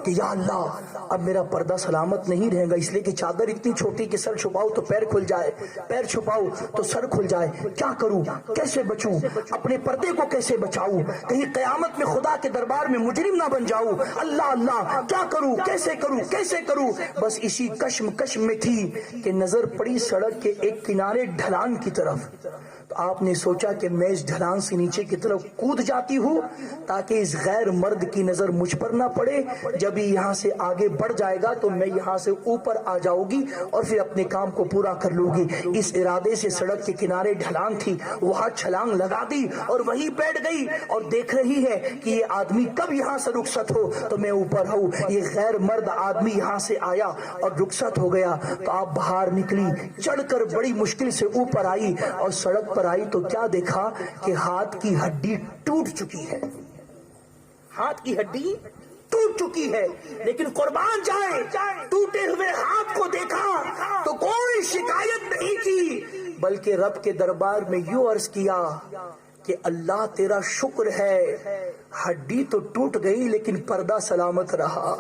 A: کہ یا اللہ، اب میرا پردہ سلامت نہیں رہے گا، اس لیے کہ چادر اتنی چھوٹی کہ سر چھپاؤ تو پیر کھل جائے، پیر چھپاؤ تو سر کھل جائے، کیا کروں، کیسے بچوں، اپنے پردے کو کیسے بچاؤں، کہیں قیامت میں خدا کے دربار میں مجرم نہ بن جاؤں، اللہ اللہ کیا کروں، کیسے کروں، کیسے کروں۔ بس اسی کشم میں تھی کہ نظر پڑی سڑک کے ایک کنارے ڈھلان کی طرف، تو آپ نے سوچا کہ میں اس ڈھلان سے نیچے کی طرف کود جاتی ہوں تاکہ اس غیر مرد کی نظر مجھ پر نہ پڑے، جب ہی یہاں سے آگے بڑھ جائے گا تو میں یہاں سے اوپر آ جاؤں گی اور پھر اپنے کام کو پورا کر لوں گی۔ اس ارادے سے سڑک کے کنارے ڈھلان تھی، وہاں چھلانگ لگا دی اور وہیں بیٹھ گئی اور دیکھ رہی ہے کہ یہ آدمی کب یہاں سے رخصت ہو تو میں اوپر ہوں۔ یہ غیر مرد آدمی یہاں سے آیا اور رخصت ہو گیا تو آپ باہر نکلی، چڑھ کر بڑی مشکل سے اوپر آئی اور سڑک پر پر آئی تو کیا دیکھا کہ ہاتھ کی ہڈی ٹوٹ چکی ہے، ہاتھ کی ہڈی ٹوٹ چکی ہے، لیکن قربان جائے ٹوٹے ہوئے ہاتھ کو دیکھا تو کوئی شکایت نہیں کی، بلکہ رب کے دربار میں یوں عرض کیا کہ اللہ تیرا شکر ہے، ہڈی تو ٹوٹ گئی لیکن پردہ سلامت رہا،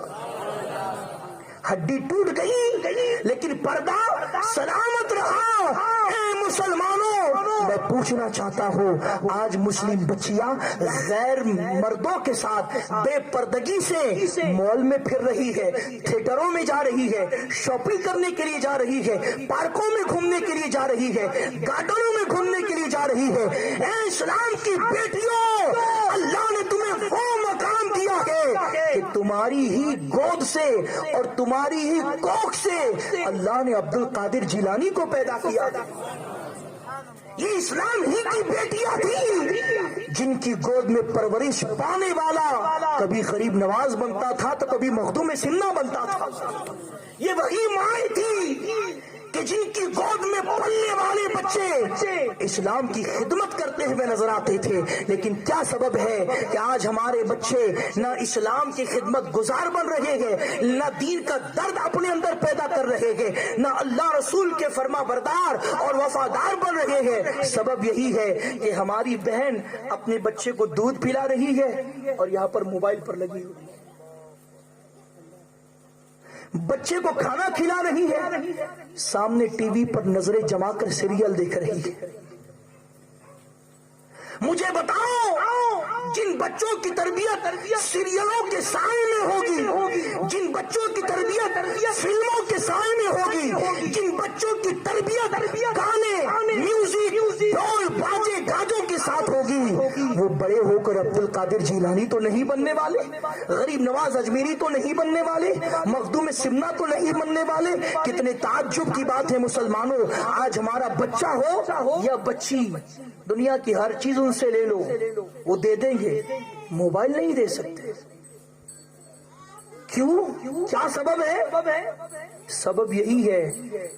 A: ہڈی ٹوٹ گئی لیکن پردہ سلامت رہا۔ اے مسلمانوں، میں پوچھنا چاہتا ہوں، آج مسلم بچیاں غیر مردوں کے ساتھ بے پردگی سے مال میں پھر رہی ہے، تھیٹروں میں جا رہی ہے، شاپنگ کرنے کے لیے جا رہی ہے، پارکوں میں گھومنے کے لیے جا رہی ہے، گارڈنوں میں گھومنے کے لیے جا رہی ہے۔ اے اسلام کی بیٹیوں، اللہ نے تمہیں وہ مقام دیا ہے کہ تمہاری ہی گود سے اور تمہاری ہی کوکھ سے اللہ نے عبد القادر جیلانی کو پیدا کیا۔ یہ اسلام ہی کی بیٹیاں تھیں جن کی گود میں پرورش پانے والا کبھی غریب نواز بنتا تھا تو کبھی مخدوم سمنہ بنتا تھا۔ یہ وہی مائیں تھی کہ جن کی گود میں پلنے والے بچے اسلام کی خدمت کرتے ہوئے نظر آتے تھے، لیکن کیا سبب ہے کہ آج ہمارے بچے نہ اسلام کی خدمت گزار بن رہے ہیں، نہ دین کا درد اپنے اندر پیدا کر رہے ہیں، نہ اللہ رسول کے فرما بردار اور وفادار بن رہے ہیں۔ سبب یہی ہے کہ ہماری بہن اپنے بچے کو دودھ پلا رہی ہے اور یہاں پر موبائل پر لگی ہوئی ہے، بچے کو کھانا کھلا رہی ہے، سامنے ٹی وی پر نظریں جما کر سیریل دیکھ رہی ہے۔ مجھے بتاؤ، جن بچوں کی تربیت سیریلوں کے سائے میں ہوگی، جن بچوں کی تربیت فلموں کے سائے میں ہوگی، جن بچوں کی تربیت گانے، میوزک، ڈھول باجے گاجوں کے ساتھ ہوگی، وہ بڑے ہو کر عبد القادر جیلانی تو نہیں بننے والے، غریب نواز اجمیری تو نہیں بننے والے، مخدوم سمنہ تو نہیں بننے والے۔ کتنے تعجب کی بات ہے مسلمانوں، آج ہمارا بچہ ہو یا بچی، دنیا کی ہر چیز ان سے لے لو، وہ دے دیں گے، موبائل نہیں دے سکتے۔ کیوں؟ کیا سبب ہے؟ سبب یہی ہے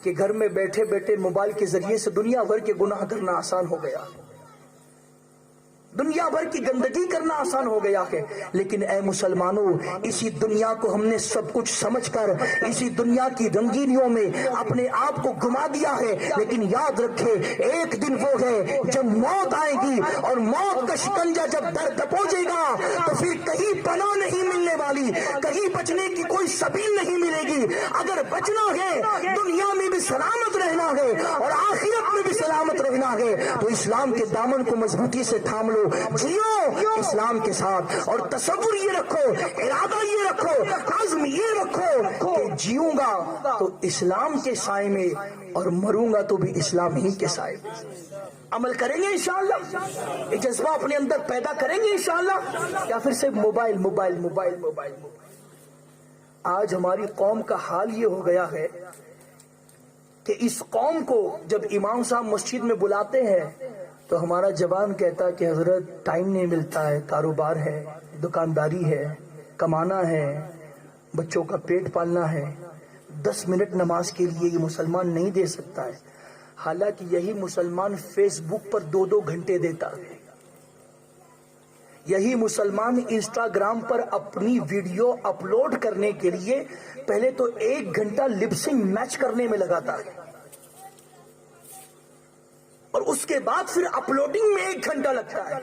A: کہ گھر میں بیٹھے بیٹھے موبائل کے ذریعے سے دنیا بھر کے گناہ کرنا آسان ہو گیا، دنیا بھر کی گندگی کرنا آسان ہو گیا ہے۔ لیکن اے مسلمانوں، اسی دنیا کو ہم نے سب کچھ سمجھ کر اسی دنیا کی رنگینیوں میں اپنے آپ کو گما دیا ہے، لیکن یاد رکھے ایک دن وہ ہے جب موت آئے گی، اور موت کا شکنجہ جب در دبوچے گا تو پھر کہیں پناہ نہیں ملنے والی، کہیں بچنے کی کوئی سبیل نہیں ملے گی۔ اگر بچنا ہے، دنیا میں بھی سلامت رہنا ہے اور آخرت میں بھی سلامت رہنا ہے، تو اسلام کے دامن کو مضبوطی سے تھام لو، جیو اسلام کے ساتھ، اور تصور یہ رکھو، ارادہ یہ رکھو، عزم یہ رکھو کہ جیوں گا تو اسلام کے سائے میں اور مروں گا تو بھی اسلام ہی کے سائے میں۔ عمل کریں گے انشاءاللہ، یہ جذبہ اپنے اندر پیدا کریں گے انشاءاللہ، یا پھر صرف mobile mobile mobile mobile mobile. آج ہماری قوم کا حال یہ ہو گیا ہے کہ اس قوم کو جب امام صاحب مسجد میں بلاتے ہیں تو ہمارا جوان کہتا ہے کہ حضرت ٹائم نہیں ملتا ہے، کاروبار ہے، دکانداری ہے، کمانا ہے، بچوں کا پیٹ پالنا ہے، 10 منٹ نماز کے لیے یہ مسلمان نہیں دے سکتا ہے۔ حالانکہ یہی مسلمان فیس بک پر 2 گھنٹے دیتا ہے، یہی مسلمان انسٹاگرام پر اپنی ویڈیو اپلوڈ کرنے کے لیے پہلے تو 1 گھنٹہ لپسنگ میچ کرنے میں لگاتا ہے، اور اس کے بعد پھر اپلوڈنگ میں 1 گھنٹہ لگتا ہے۔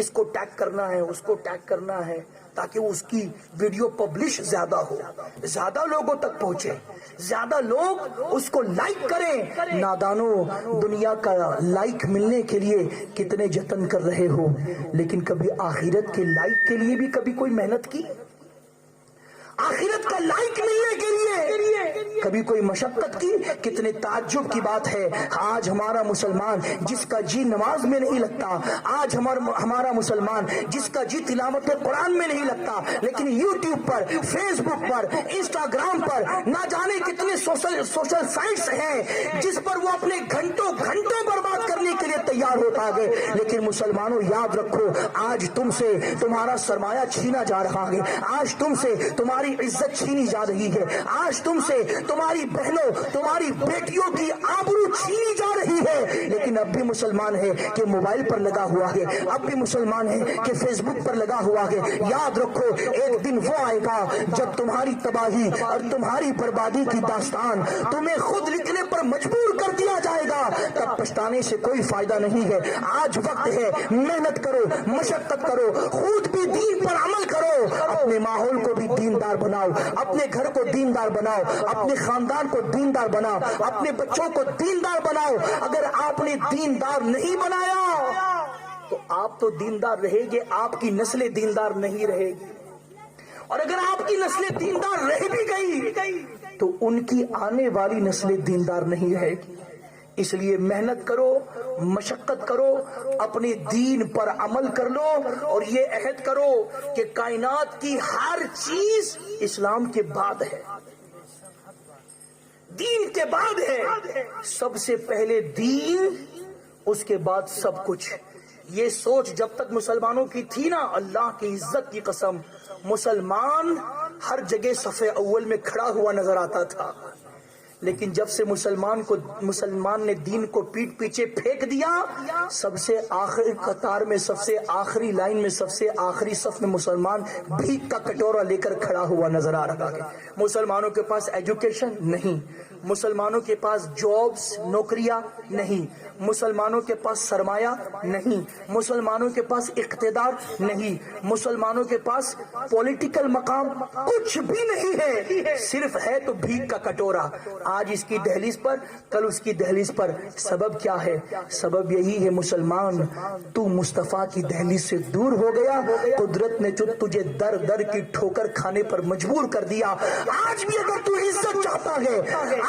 A: اس کو ٹیگ کرنا ہے، اس کو ٹیگ کرنا ہے، تاکہ اس کی ویڈیو پبلش زیادہ ہو، زیادہ لوگوں تک پہنچے، زیادہ لوگ اس کو لائک کریں۔ نادانوں، دنیا کا لائک ملنے کے لیے کتنے جتن کر رہے ہو، لیکن کبھی آخرت کے لائک کے لیے بھی کبھی کوئی محنت کی؟ آخرت کا لائک ملنے کے لیے کبھی کوئی مشقت کی؟ کتنے تعجب کی بات ہے، آج ہمارا مسلمان جس کا جی نماز میں نہیں لگتا، آج ہمارا مسلمان جس کا جی تلاوت قرآن میں نہیں لگتا، لیکن یوٹیوب پر، فیس بک پر، انسٹاگرام پر نہ جانے کتنے ایسے سوشل سائٹس ہیں جس پر وہ اپنے گھنٹوں برباد کرنے کے لیے تیار ہوتا ہے. لیکن مسلمانوں یاد رکھو, آج تم سے تمہارا سرمایہ چھینا جا رہا ہے, آج تم سے تمہاری عزت چھینی جا رہی ہے, آج تم سے تمہاری بہنوں تمہاری بیٹیوں کی آبرو چھینی جا رہی ہے. لیکن اب بھی مسلمان ہے کہ موبائل پر لگا ہوا ہے, اب بھی مسلمان ہے کہ فیس بک پر لگا ہوا ہے. یاد رکھو ایک دن وہ آئے گا جب تمہاری تباہی اور تمہاری بربادی کی داستان تمہیں خود لکھنے پر مجبور کر دیا جائے گا. تب پچھتانے سے کوئی فائدہ نہیں ہے. آج وقت ہے, محنت کرو, مشقت کرو, خود بھی دین پر عمل کرو, اپنے ماحول کو بھی دیندار بناؤ, اپنے گھر کو دیندار بناؤ, اپنے خاندان کو دیندار بناؤ, اپنے بچوں کو دیندار بناؤ. اگر آپ نے دیندار نہیں بنایا تو آپ تو دیندار رہے گے, آپ کی نسلیں دیندار نہیں رہے گی, اور اگر آپ کی نسلیں دیندار رہ بھی گئی تو ان کی آنے والی نسلیں دیندار نہیں رہے گی. اس لیے محنت کرو, مشقت کرو, اپنے دین پر عمل کر لو, اور یہ عہد کرو کہ کائنات کی ہر چیز اسلام کے بعد ہے, دین کے بعد ہے. سب سے پہلے دین, اس کے بعد سب کچھ. یہ سوچ جب تک مسلمانوں کی تھی نا, اللہ کی عزت کی قسم, مسلمان ہر جگہ صف اول میں کھڑا ہوا نظر آتا تھا. لیکن جب سے مسلمان نے دین کو پیٹ پیچھے پھینک دیا, سب سے آخری قطار میں, سب سے آخری لائن میں, سب سے آخری صف میں مسلمان بھیک کا کٹورا لے کر کھڑا ہوا نظر آ رہا ہے. مسلمانوں کے پاس ایجوکیشن نہیں, مسلمانوں کے پاس جابز, نوکریاں نہیں, مسلمانوں کے پاس سرمایہ نہیں, مسلمانوں کے پاس اقتدار نہیں, مسلمانوں کے پاس پولیٹیکل مقام کچھ بھی نہیں ہے, صرف ہے تو بھیک کا کٹورا. آج اس کی دہلیز پر, کل اس کی دہلیز پر. سبب کیا ہے؟ سبب یہی ہے مسلمان, تو مصطفیٰ کی دہلیز سے دور ہو گیا, قدرت نے تجھے در در کی ٹھوکر کھانے پر مجبور کر دیا. آج بھی اگر تو عزت چاہتا ہے,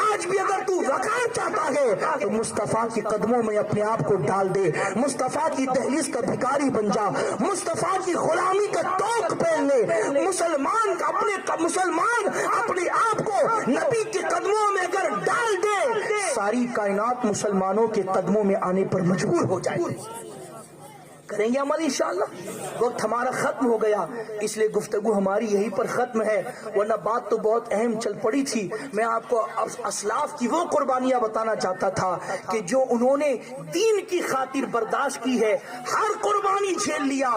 A: آج بھی اگر تو وقار چاہتا ہے, تو مصطفیٰ کی قدموں میں اپنے آپ کو ڈال دے, مصطفیٰ کی دہلیز کا بھکاری بن جا, مصطفیٰ کی غلامی کا توق پہن لے. مسلمان اپنے آپ کو نبی کے قدموں میں اگر ڈال دے, ساری کائنات مسلمانوں کے قدموں میں آنے پر مجبور ہو جائے گی. کریں گے عمل انشاءاللہ. وقت ہمارا ختم ہو گیا, اس لیے گفتگو ہماری یہیں پر ختم ہے, ورنہ بات تو بہت اہم چل پڑی تھی. میں آپ کو اسلاف کی وہ قربانیاں بتانا چاہتا تھا کہ جو انہوں نے دین کی خاطر برداشت کی ہے, ہر قربانی جھیل لیا,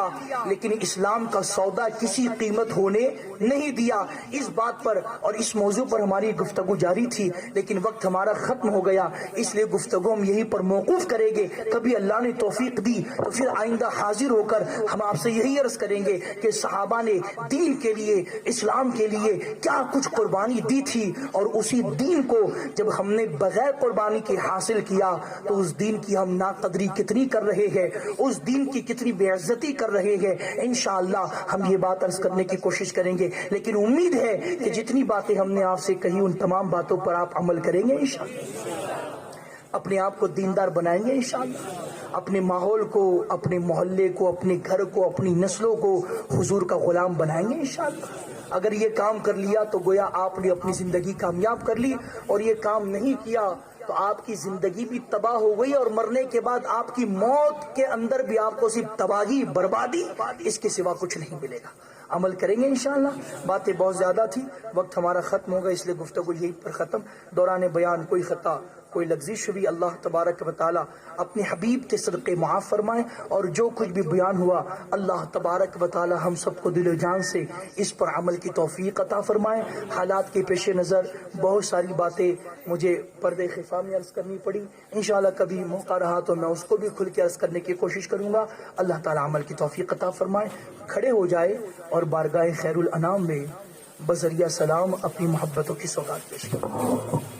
A: لیکن اسلام کا سودا کسی قیمت ہونے نہیں دیا. اس بات پر اور اس موضوع پر ہماری گفتگو جاری تھی, لیکن وقت ہمارا ختم ہو گیا, اس لیے گفتگو ہم یہیں پر موقوف کریں گے. کبھی اللہ نے توفیق دی تو پھر آئندہ حاضر ہو کر ہم آپ سے یہی عرض کریں گے کہ صحابہ نے دین کے لیے, اسلام کے لیے کیا کچھ قربانی دی تھی, اور اسی دین کو جب ہم نے بغیر قربانی کے حاصل کیا تو اس دین کی ہم ناقدری کتنی کر رہے ہیں, اس دین کی کتنی بے عزتی کر رہے ہیں. انشاءاللہ ہم یہ بات عرض کرنے کی کوشش کریں گے, لیکن امید ہے کہ جتنی باتیں ہم نے آپ سے کہی ان تمام باتوں پر آپ عمل کریں گے انشاءاللہ, اپنے آپ کو دیندار بنائیں گے انشاءاللہ, اپنے ماحول کو, اپنے محلے کو, اپنے گھر کو, اپنی نسلوں کو حضور کا غلام بنائیں گے انشاءاللہ. اگر یہ کام کر لیا تو گویا آپ نے اپنی زندگی کامیاب کر لی, اور یہ کام نہیں کیا تو آپ کی زندگی بھی تباہ ہو گئی, اور مرنے کے بعد آپ کی موت کے اندر بھی آپ کو صرف تباہی, بربادی, اس کے سوا کچھ نہیں ملے گا. عمل کریں گے انشاءاللہ. باتیں بہت زیادہ تھی, وقت ہمارا ختم ہوگا, اس لیے گفتگو یہی پر ختم. دوران بیان کوئی خطا, کوئی لغزش بھی اللہ تبارک و تعالی اپنے حبیب کے صدقے معاف فرمائے, اور جو کچھ بھی بیان ہوا اللہ تبارک و تعالی ہم سب کو دل و جان سے اس پر عمل کی توفیق عطا فرمائے. حالات کے پیش نظر بہت ساری باتیں مجھے پردے خفا میں عرض کرنی پڑی, انشاءاللہ کبھی موقع رہا تو میں اس کو بھی کھل کے عرض کرنے کی کوشش کروں گا. اللہ تعالی عمل کی توفیق عطا فرمائے. کھڑے ہو جائے اور بارگاہ خیر الانام میں بذریعہ سلام اپنی محبتوں کی سوغات پیش کریں.